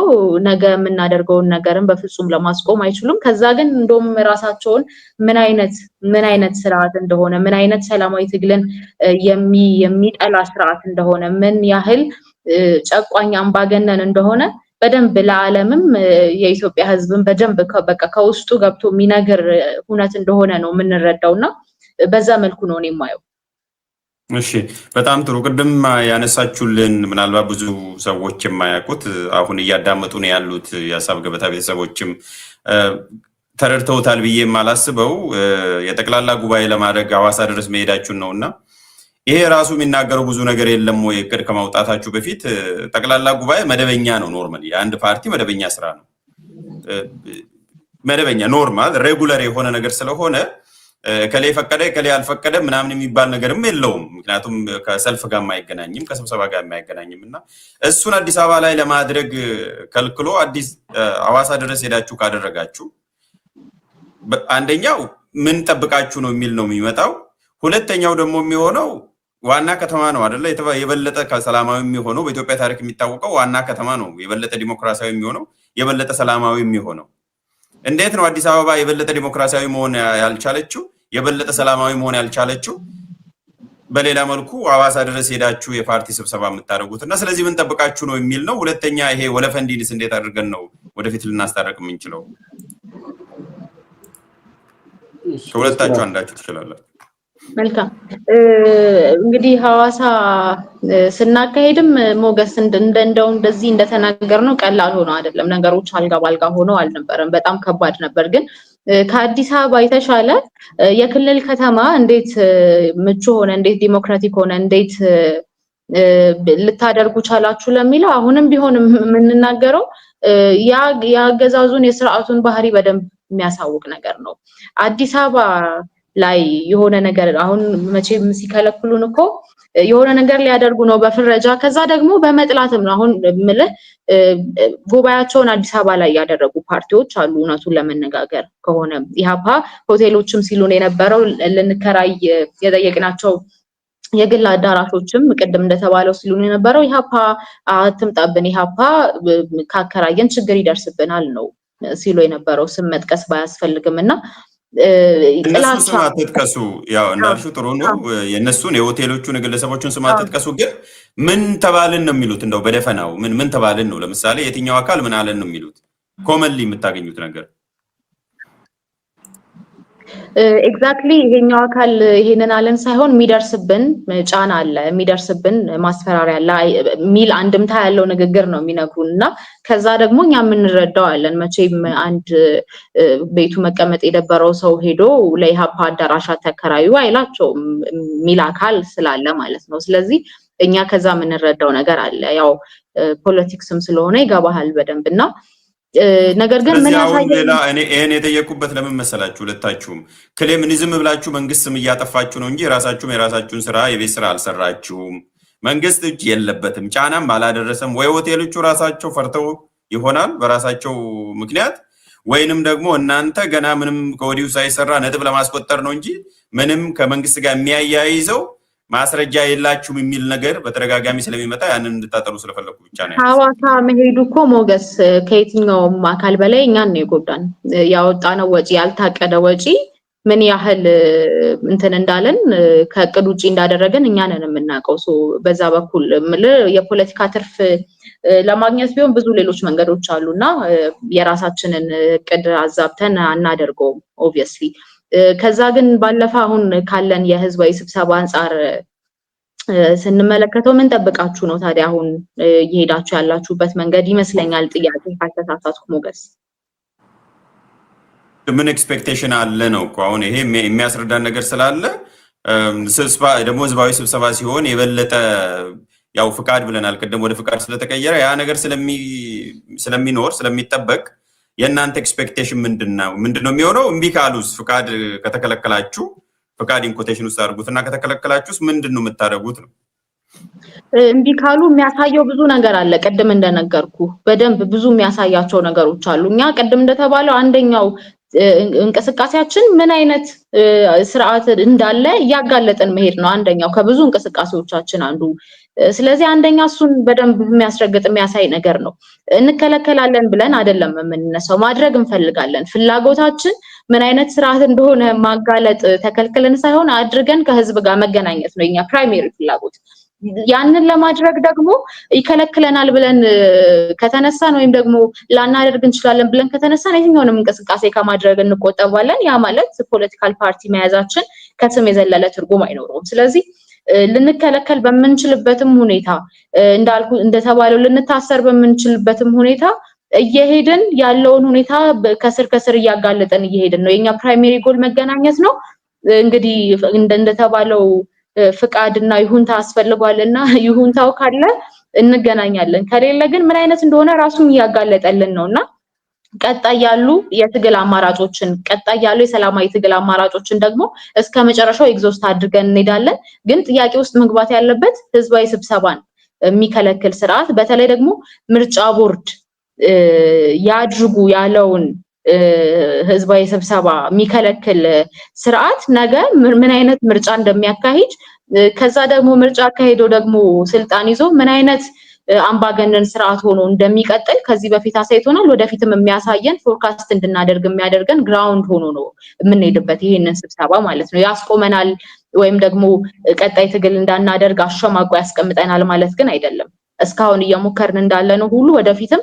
ነገ የምናደርገውን ነገርን በፍጹም ለማስቆም አይችሉም። ከዛ ግን እንደውም ራሳቸውን ምን አይነት ስርዓት እንደሆነ ምን አይነት ሰላማዊ ትግልን የሚጠላ ስርዓት እንደሆነ ምን ያህል ጨቋኝ አምባገነን እንደሆነ በደንብ ለዓለምም የኢትዮጵያ ህዝብን በደንብ በቃ ከውስጡ ገብቶ የሚነግር ሁነት እንደሆነ ነው የምንረዳውና በዛ መልኩ ነው እኔ የማየው። እሺ በጣም ጥሩ። ቅድም ያነሳችሁልን ምናልባት ብዙ ሰዎች የማያውቁት አሁን እያዳመጡ ነው ያሉት የሀሳብ ገበታ ቤተሰቦችም ተረድተውታል ብዬ የማላስበው የጠቅላላ ጉባኤ ለማድረግ ሐዋሳ ድረስ መሄዳችሁን ነውና ይሄ ራሱ የሚናገረው ብዙ ነገር የለም ወይ? እቅድ ከማውጣታችሁ በፊት ጠቅላላ ጉባኤ መደበኛ ነው። ኖርማሊ የአንድ ፓርቲ መደበኛ ስራ ነው። መደበኛ ኖርማል ሬጉለር የሆነ ነገር ስለሆነ ከሌ ፈቀደ ከሌ አልፈቀደ ምናምን የሚባል ነገርም የለውም። ምክንያቱም ከሰልፍ ጋር የማይገናኝም ከስብሰባ ጋር የማይገናኝም እና እሱን አዲስ አበባ ላይ ለማድረግ ከልክሎ ሐዋሳ ድረስ ሄዳችሁ ካደረጋችሁ አንደኛው ምን ጠብቃችሁ ነው የሚል ነው የሚመጣው። ሁለተኛው ደግሞ የሚሆነው ዋና ከተማ ነው አይደለ? የበለጠ ሰላማዊ የሚሆነው በኢትዮጵያ ታሪክ የሚታወቀው ዋና ከተማ ነው። የበለጠ ዲሞክራሲያዊ የሚሆነው የበለጠ ሰላማዊ የሚሆነው እንዴት ነው? አዲስ አበባ የበለጠ ዲሞክራሲያዊ መሆን ያልቻለችው የበለጠ ሰላማዊ መሆን ያልቻለችው በሌላ መልኩ ሐዋሳ ድረስ ሄዳችሁ የፓርቲ ስብሰባ የምታደርጉት እና ስለዚህ ምን ጠብቃችሁ ነው የሚል ነው። ሁለተኛ ይሄ ወለፈንዲንስ እንዴት አድርገን ነው ወደፊት ልናስታረቅ የምንችለው? ከሁለታችሁ አንዳችሁ ትችላላችሁ። መልካም እንግዲህ ሐዋሳ ስናካሄድም ሞገስ እንደው እንደዚህ እንደተናገርነው ቀላል ሆኖ አይደለም። ነገሮች አልጋ ባልጋ ሆነው አልነበረም። በጣም ከባድ ነበር። ግን ከአዲስ አበባ የተሻለ የክልል ከተማ እንዴት ምቹ ሆነ፣ እንዴት ዲሞክራቲክ ሆነ፣ እንዴት ልታደርጉ ቻላችሁ ለሚለው አሁንም ቢሆን የምንናገረው ያገዛዙን የስርዓቱን ባህሪ በደንብ የሚያሳውቅ ነገር ነው። አዲስ አበባ ላይ የሆነ ነገር አሁን መቼም ሲከለክሉን እኮ የሆነ ነገር ሊያደርጉ ነው በፍረጃ ከዛ ደግሞ በመጥላትም ነው። አሁን ምልህ ጉባኤያቸውን አዲስ አበባ ላይ ያደረጉ ፓርቲዎች አሉ። እውነቱን ለመነጋገር ከሆነ ኢሃፓ ሆቴሎችም ሲሉን የነበረው ልንከራይ የጠየቅናቸው የግል አዳራሾችም ቅድም እንደተባለው ሲሉን የነበረው ኢሃፓ አትምጣብን፣ ኢሃፓ ካከራየን ችግር ይደርስብናል ነው ሲሉ የነበረው። ስም መጥቀስ ባያስፈልግምና እነሱ ስም አትጥቀሱ። ያው እንዳልሽው ጥሩ ነው። የእነሱን የሆቴሎቹን የግለሰቦቹን ስም አትጥቀሱ። ግን ምን ተባልን ነው የሚሉት? እንደው በደፈናው ምን ተባልን ነው? ለምሳሌ የትኛው አካል ምን አለን ነው የሚሉት? ኮመንሊ የምታገኙት ነገር ኤግዛክትሊ ይሄኛው አካል ይሄንን አለን ሳይሆን የሚደርስብን ጫና አለ፣ የሚደርስብን ማስፈራሪያ አለ ሚል አንድምታ ያለው ንግግር ነው የሚነግሩንና ከዛ ደግሞ እኛ የምንረዳው አለን። መቼም አንድ ቤቱ መቀመጥ የደበረው ሰው ሄዶ ለኢሃፓ አዳራሽ ተከራዩ አይላቸውም ሚል አካል ስላለ ማለት ነው። ስለዚህ እኛ ከዛ የምንረዳው ነገር አለ። ያው ፖለቲክስም ስለሆነ ይገባሃል በደንብና ነገር ግን ምን ያሳየና እኔ የጠየቁበት ለምን መሰላችሁ? ሁለታችሁም ክሌምኒዝም ብላችሁ መንግስትም እያጠፋችሁ ነው እንጂ የራሳችሁን ስራ የቤት ስራ አልሰራችሁም። መንግስት እጅ የለበትም፣ ጫናም አላደረሰም። ወይ ሆቴሎቹ ራሳቸው ፈርተው ይሆናል በራሳቸው ምክንያት፣ ወይንም ደግሞ እናንተ ገና ምንም ከወዲሁ ሳይሰራ ነጥብ ለማስቆጠር ነው እንጂ ምንም ከመንግስት ጋር የሚያያይዘው ማስረጃ የላችሁም የሚል ነገር በተደጋጋሚ ስለሚመጣ ያንን እንድታጠሩ ስለፈለኩ ብቻ ነው። ሐዋሳ መሄዱ እኮ ሞገስ ከየትኛውም አካል በላይ እኛን ነው የጎዳን። ያወጣነው ወጪ ያልታቀደ ወጪ ምን ያህል እንትን እንዳለን ከእቅድ ውጪ እንዳደረገን እኛ ነን የምናውቀው። በዛ በኩል የፖለቲካ ትርፍ ለማግኘት ቢሆን ብዙ ሌሎች መንገዶች አሉና የራሳችንን እቅድ አዛብተን አናደርገውም ኦብቪየስሊ። ከዛ ግን ባለፈ አሁን ካለን የህዝባዊ ስብሰባ አንፃር ስንመለከተው ምን ጠብቃችሁ ነው ታዲያ አሁን እየሄዳችሁ ያላችሁበት መንገድ ይመስለኛል ጥያቄ ካልተሳሳትኩ ሞገስ? ምን ኤክስፔክቴሽን አለ ነው እኮ አሁን ይሄ የሚያስረዳን ነገር ስላለ ደግሞ ህዝባዊ ስብሰባ ሲሆን የበለጠ ያው ፍቃድ ብለናል ቅድም ወደ ፍቃድ ስለተቀየረ ያ ነገር ስለሚኖር ስለሚጠበቅ የእናንተ ኤክስፔክቴሽን ምንድነው የሚሆነው? እምቢ ካሉስ ፍቃድ ከተከለከላችሁ ፍቃድ ኢንኮቴሽን ውስጥ አድርጉትና ከተከለከላችሁስ ምንድነው የምታደርጉት ነው? እምቢ ካሉ የሚያሳየው ብዙ ነገር አለ። ቅድም እንደነገርኩ በደንብ ብዙ የሚያሳያቸው ነገሮች አሉ። እኛ ቅድም እንደተባለው አንደኛው እንቅስቃሴያችን ምን አይነት ስርዓት እንዳለ እያጋለጠን መሄድ ነው አንደኛው ከብዙ እንቅስቃሴዎቻችን አንዱ። ስለዚህ አንደኛ እሱን በደንብ የሚያስረግጥ የሚያሳይ ነገር ነው። እንከለከላለን ብለን አይደለም የምንነሳው፣ ማድረግ እንፈልጋለን። ፍላጎታችን ምን አይነት ስርዓት እንደሆነ ማጋለጥ ተከልክለን ሳይሆን አድርገን ከህዝብ ጋር መገናኘት ነው የኛ ፕራይሜሪ ፍላጎት። ያንን ለማድረግ ደግሞ ይከለክለናል ብለን ከተነሳን ወይም ደግሞ ላናደርግ እንችላለን ብለን ከተነሳን የትኛውንም እንቅስቃሴ ከማድረግ እንቆጠባለን። ያ ማለት ፖለቲካል ፓርቲ መያዛችን ከስም የዘለለ ትርጉም አይኖረውም። ስለዚህ ልንከለከል በምንችልበትም ሁኔታ እንዳልኩ እንደተባለው ልንታሰር በምንችልበትም ሁኔታ እየሄድን ያለውን ሁኔታ ከስር እያጋለጠን እየሄድን ነው። የኛ ፕራይሜሪ ጎል መገናኘት ነው። እንግዲህ እንደተባለው ፍቃድና ይሁንታ አስፈልጓልና ይሁንታው ካለ እንገናኛለን፣ ከሌለ ግን ምን አይነት እንደሆነ ራሱን እያጋለጠልን ነውና ቀጣይ ያሉ የትግል አማራጮችን ቀጣይ ያሉ የሰላማዊ ትግል አማራጮችን ደግሞ እስከመጨረሻው ኤግዞስት አድርገን እንሄዳለን። ግን ጥያቄ ውስጥ መግባት ያለበት ህዝባዊ ስብሰባን የሚከለክል ስርዓት በተለይ ደግሞ ምርጫ ቦርድ ያድርጉ ያለውን ህዝባዊ ስብሰባ የሚከለክል ስርዓት ነገ ምን አይነት ምርጫ እንደሚያካሂድ ከዛ ደግሞ ምርጫ አካሄዶ ደግሞ ስልጣን ይዞ ምን አይነት አምባገነን ስርዓት ሆኖ እንደሚቀጥል ከዚህ በፊት አሳይቶናል። ወደፊትም የሚያሳየን ፎርካስት እንድናደርግ የሚያደርገን ግራውንድ ሆኖ ነው የምንሄድበት ይሄንን ስብሰባ ማለት ነው። ያስቆመናል ወይም ደግሞ ቀጣይ ትግል እንዳናደርግ አሸማቆ ያስቀምጠናል ማለት ግን አይደለም። እስካሁን እየሞከርን እንዳለ ነው ሁሉ ወደፊትም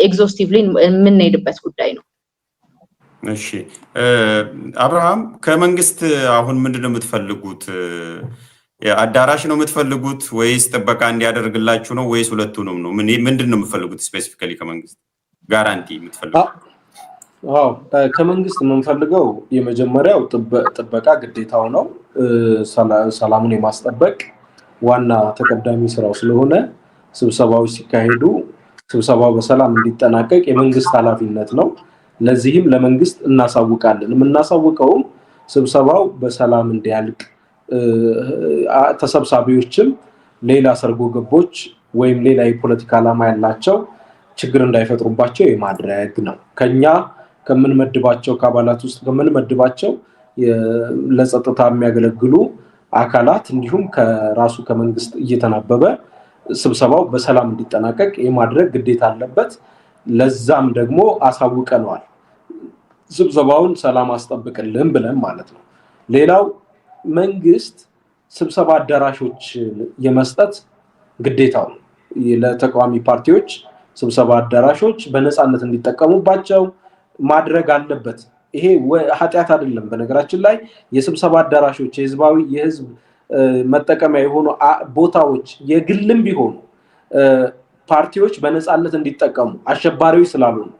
ኤግዞስቲቭሊ የምንሄድበት ጉዳይ ነው። እሺ አብርሃም ከመንግስት አሁን ምንድነው የምትፈልጉት? አዳራሽ ነው የምትፈልጉት ወይስ ጥበቃ እንዲያደርግላችሁ ነው ወይስ ሁለቱንም ነው? ምንድነው የምትፈልጉት ስፔሲፊካሊ ከመንግስት ጋራንቲ የምትፈልጉት? ከመንግስት የምንፈልገው የመጀመሪያው ጥበቃ ግዴታው ነው። ሰላሙን የማስጠበቅ ዋና ተቀዳሚ ስራው ስለሆነ ስብሰባዎች ሲካሄዱ ስብሰባው በሰላም እንዲጠናቀቅ የመንግስት ኃላፊነት ነው። ለዚህም ለመንግስት እናሳውቃለን። የምናሳውቀውም ስብሰባው በሰላም እንዲያልቅ ተሰብሳቢዎችም ሌላ ሰርጎ ገቦች ወይም ሌላ የፖለቲካ ዓላማ ያላቸው ችግር እንዳይፈጥሩባቸው የማድረግ ነው። ከኛ ከምንመድባቸው ከአባላት ውስጥ ከምንመድባቸው ለጸጥታ የሚያገለግሉ አካላት እንዲሁም ከራሱ ከመንግስት እየተናበበ ስብሰባው በሰላም እንዲጠናቀቅ የማድረግ ግዴታ አለበት። ለዛም ደግሞ አሳውቀነዋል። ስብሰባውን ሰላም አስጠብቅልን ብለን ማለት ነው። ሌላው መንግስት ስብሰባ አዳራሾች የመስጠት ግዴታው ነው። ለተቃዋሚ ፓርቲዎች ስብሰባ አዳራሾች በነፃነት እንዲጠቀሙባቸው ማድረግ አለበት። ይሄ ኃጢአት አይደለም። በነገራችን ላይ የስብሰባ አዳራሾች የህዝብ መጠቀሚያ የሆኑ ቦታዎች የግልም ቢሆኑ ፓርቲዎች በነፃነት እንዲጠቀሙ አሸባሪዎች ስላልሆኑ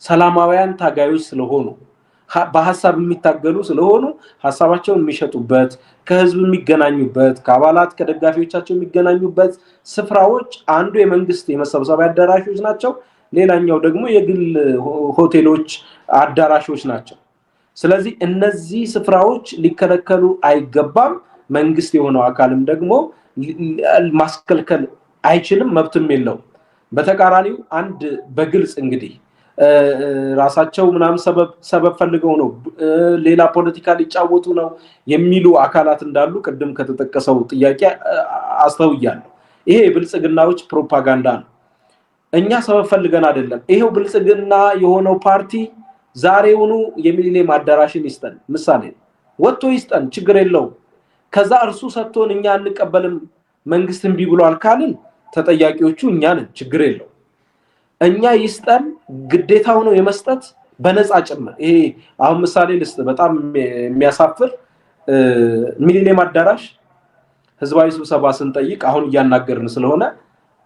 ሰላማውያን ታጋዮች ስለሆኑ በሐሳብ የሚታገሉ ስለሆኑ ሐሳባቸውን የሚሸጡበት ከህዝብ የሚገናኙበት ከአባላት ከደጋፊዎቻቸው የሚገናኙበት ስፍራዎች አንዱ የመንግስት የመሰብሰቢያ አዳራሾች ናቸው። ሌላኛው ደግሞ የግል ሆቴሎች አዳራሾች ናቸው። ስለዚህ እነዚህ ስፍራዎች ሊከለከሉ አይገባም። መንግስት የሆነው አካልም ደግሞ ማስከልከል አይችልም፣ መብትም የለውም። በተቃራኒው አንድ በግልጽ እንግዲህ ራሳቸው ምናምን ሰበብ ፈልገው ነው ሌላ ፖለቲካ ሊጫወቱ ነው የሚሉ አካላት እንዳሉ ቅድም ከተጠቀሰው ጥያቄ አስተውያለሁ። ይሄ የብልጽግናዎች ፕሮፓጋንዳ ነው። እኛ ሰበብ ፈልገን አይደለም። ይሄው ብልጽግና የሆነው ፓርቲ ዛሬውኑ የሚሊኒየም አዳራሽን ይስጠን፣ ምሳሌ ወጥቶ ይስጠን፣ ችግር የለውም። ከዛ እርሱ ሰጥቶን እኛ አንቀበልም መንግስትን ቢብሏል ካልን ተጠያቂዎቹ እኛ ነን፣ ችግር የለውም። እኛ ይስጠን፣ ግዴታው ነው የመስጠት በነፃ ጭምር። ይሄ አሁን ምሳሌ ልስጥ፣ በጣም የሚያሳፍር ሚሊኒየም አዳራሽ ህዝባዊ ስብሰባ ስንጠይቅ አሁን እያናገርን ስለሆነ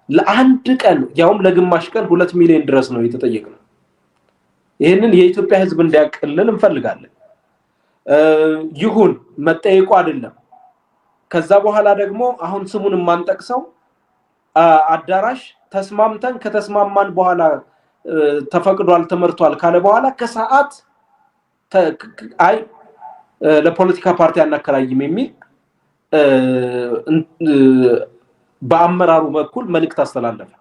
ለአንድ ቀን ያውም ለግማሽ ቀን 2 ሚሊዮን ድረስ ነው የተጠየቅነው። ይሄንን የኢትዮጵያ ህዝብ እንዲያቀልል እንፈልጋለን። ይሁን መጠየቁ አይደለም። ከዛ በኋላ ደግሞ አሁን ስሙን ማንጠቅሰው አዳራሽ ተስማምተን ከተስማማን በኋላ ተፈቅዷል ተመርቷል ካለ በኋላ ከሰዓት አይ ለፖለቲካ ፓርቲ አናከራይም የሚል በአመራሩ በኩል መልእክት አስተላለፈ።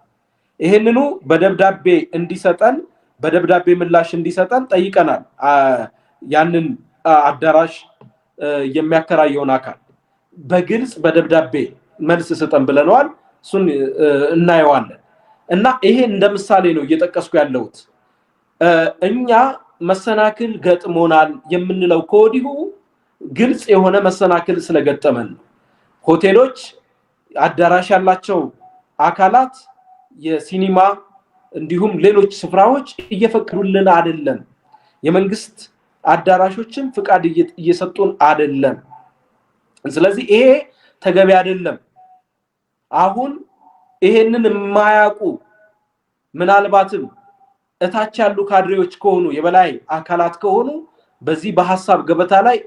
ይሄንኑ በደብዳቤ እንዲሰጠን በደብዳቤ ምላሽ እንዲሰጠን ጠይቀናል። ያንን አዳራሽ የሚያከራየውን አካል በግልጽ በደብዳቤ መልስ ስጠን ብለናል። እሱን እናየዋለን። እና ይሄ እንደ ምሳሌ ነው እየጠቀስኩ ያለሁት። እኛ መሰናክል ገጥሞናል የምንለው ከወዲሁ ግልጽ የሆነ መሰናክል ስለገጠመን ነው። ሆቴሎች አዳራሽ ያላቸው አካላት የሲኒማ እንዲሁም ሌሎች ስፍራዎች እየፈቀዱልን አይደለም። የመንግስት አዳራሾችን ፍቃድ እየሰጡን አይደለም። ስለዚህ ይሄ ተገቢ አይደለም። አሁን ይሄንን የማያውቁ ምናልባትም እታች ያሉ ካድሬዎች ከሆኑ የበላይ አካላት ከሆኑ በዚህ በሐሳብ ገበታ ላይ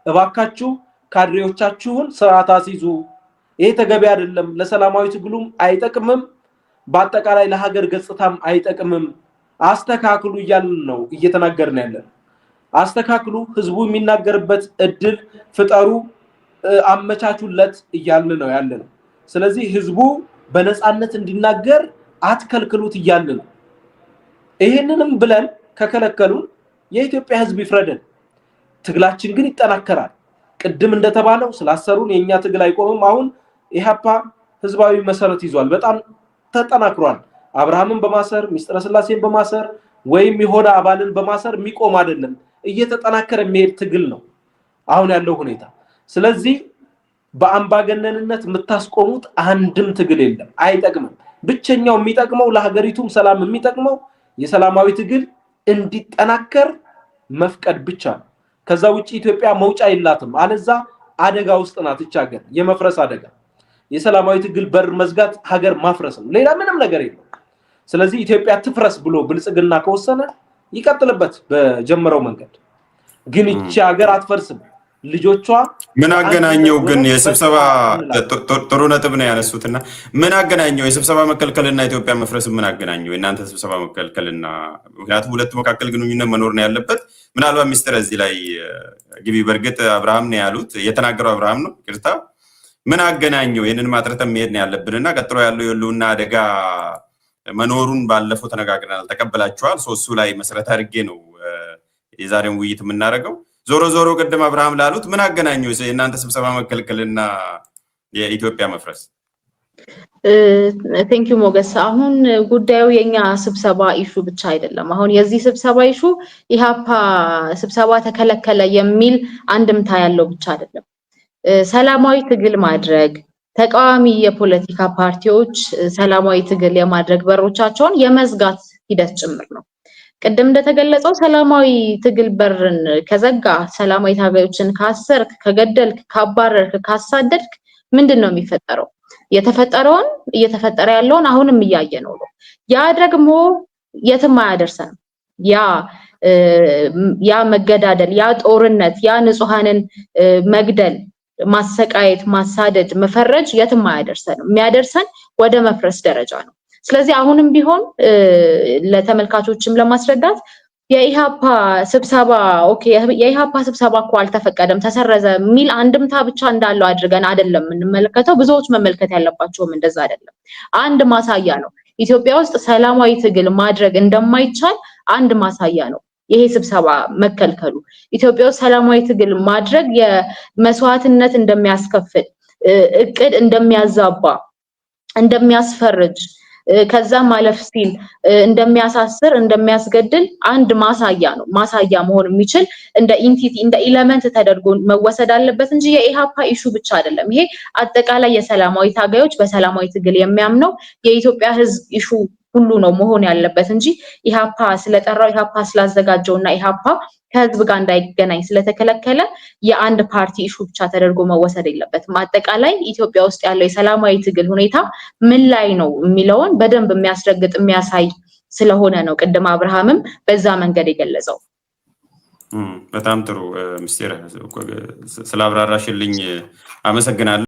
እባካችሁ ካድሬዎቻችሁን ስርዓት አስይዙ፣ ይሄ ተገቢ አይደለም፣ ለሰላማዊ ትግሉም አይጠቅምም፣ በአጠቃላይ ለሀገር ገጽታም አይጠቅምም፣ አስተካክሉ እያልን ነው እየተናገርን ያለን። አስተካክሉ፣ ህዝቡ የሚናገርበት እድል ፍጠሩ፣ አመቻቹለት እያልን ነው ያለነው። ስለዚህ ህዝቡ በነፃነት እንዲናገር አትከልክሉት እያልን ነው። ይሄንንም ብለን ከከለከሉን የኢትዮጵያ ህዝብ ይፍረደን። ትግላችን ግን ይጠናከራል። ቅድም እንደተባለው ስላሰሩን የኛ ትግል አይቆምም። አሁን ኢህአፓ ህዝባዊ መሰረት ይዟል፣ በጣም ተጠናክሯል። አብርሃምን በማሰር ሚስጥረ ስላሴን በማሰር ወይም የሆነ አባልን በማሰር የሚቆም አይደለም፣ እየተጠናከረ የሚሄድ ትግል ነው አሁን ያለው ሁኔታ። ስለዚህ በአምባገነንነት የምታስቆሙት አንድም ትግል የለም፣ አይጠቅምም። ብቸኛው የሚጠቅመው ለሀገሪቱም ሰላም የሚጠቅመው የሰላማዊ ትግል እንዲጠናከር መፍቀድ ብቻ ነው። ከዛ ውጪ ኢትዮጵያ መውጫ የላትም። አለዛ አደጋ ውስጥ ናት እቺ ሀገር፣ የመፍረስ አደጋ። የሰላማዊ ትግል በር መዝጋት ሀገር ማፍረስ ነው፣ ሌላ ምንም ነገር የለም። ስለዚህ ኢትዮጵያ ትፍረስ ብሎ ብልጽግና ከወሰነ ይቀጥልበት በጀመረው መንገድ። ግን እቺ ሀገር አትፈርስም። ልጆቿ ምን አገናኘው? ግን የስብሰባ ጥሩ ነጥብ ነው ያነሱትና ምን አገናኘው? የስብሰባ መከልከልና ኢትዮጵያ መፍረስ ምን አገናኘው? የእናንተ ስብሰባ መከልከልና ምክንያቱም ሁለቱ መካከል ግንኙነት መኖር ነው ያለበት። ምናልባት ሚስጥር እዚህ ላይ ግቢ። በእርግጥ አብርሃም ነው ያሉት፣ የተናገረው አብርሃም ነው። ይቅርታ፣ ምን አገናኘው? ይህንን ማጥረተን መሄድ ነው ያለብንና ቀጥሎ ያለው የህልውና አደጋ መኖሩን ባለፈው ተነጋግረናል፣ ተቀበላችኋል። እሱ ላይ መሰረት አድርጌ ነው የዛሬውን ውይይት የምናደርገው። ዞሮ ዞሮ ቅድም አብርሃም ላሉት ምን አገናኘው የእናንተ ስብሰባ መከልከልና የኢትዮጵያ መፍረስ? ቴንክ ዩ ሞገስ። አሁን ጉዳዩ የኛ ስብሰባ ኢሹ ብቻ አይደለም። አሁን የዚህ ስብሰባ ኢሹ ኢህአፓ ስብሰባ ተከለከለ የሚል አንድምታ ያለው ብቻ አይደለም። ሰላማዊ ትግል ማድረግ፣ ተቃዋሚ የፖለቲካ ፓርቲዎች ሰላማዊ ትግል የማድረግ በሮቻቸውን የመዝጋት ሂደት ጭምር ነው። ቅድም እንደተገለጸው ሰላማዊ ትግል በርን ከዘጋ፣ ሰላማዊ ታጋዮችን ካሰርክ፣ ከገደልክ፣ ካባረርክ፣ ካሳደድክ ምንድነው የሚፈጠረው? የተፈጠረውን እየተፈጠረ ያለውን አሁንም እያየነው ነው። ያ ደግሞ የትም አያደርሰንም። ያ መገዳደል፣ ያ ጦርነት፣ ያ ንጹሃንን መግደል፣ ማሰቃየት፣ ማሳደድ፣ መፈረጅ የትም አያደርሰንም። የሚያደርሰን ወደ መፍረስ ደረጃ ነው። ስለዚህ አሁንም ቢሆን ለተመልካቾችም ለማስረዳት የኢሃፓ ስብሰባ የኢሃፓ ስብሰባ እኮ አልተፈቀደም ተሰረዘ የሚል አንድምታ ብቻ እንዳለው አድርገን አይደለም የምንመለከተው። ብዙዎች መመልከት ያለባቸውም እንደዛ አይደለም። አንድ ማሳያ ነው። ኢትዮጵያ ውስጥ ሰላማዊ ትግል ማድረግ እንደማይቻል አንድ ማሳያ ነው ይሄ ስብሰባ መከልከሉ። ኢትዮጵያ ውስጥ ሰላማዊ ትግል ማድረግ የመስዋዕትነት እንደሚያስከፍል እቅድ እንደሚያዛባ እንደሚያስፈርጅ ከዛ ማለፍ ሲል እንደሚያሳስር እንደሚያስገድል አንድ ማሳያ ነው። ማሳያ መሆን የሚችል እንደ ኢንቲቲ እንደ ኤሌመንት ተደርጎ መወሰድ አለበት እንጂ የኢሃፓ ኢሹ ብቻ አይደለም። ይሄ አጠቃላይ የሰላማዊ ታጋዮች በሰላማዊ ትግል የሚያምነው የኢትዮጵያ ህዝብ ኢሹ ሁሉ ነው መሆን ያለበት እንጂ ኢሃፓ ስለጠራው ኢሃፓ ስላዘጋጀውና ኢሃፓ ከህዝብ ጋር እንዳይገናኝ ስለተከለከለ የአንድ ፓርቲ ኢሹ ብቻ ተደርጎ መወሰድ የለበትም። አጠቃላይ ኢትዮጵያ ውስጥ ያለው የሰላማዊ ትግል ሁኔታ ምን ላይ ነው የሚለውን በደንብ የሚያስረግጥ የሚያሳይ ስለሆነ ነው ቅድም አብርሃምም በዛ መንገድ የገለጸው። በጣም ጥሩ ምስጢር ስላብራራሽልኝ አመሰግናለሁ።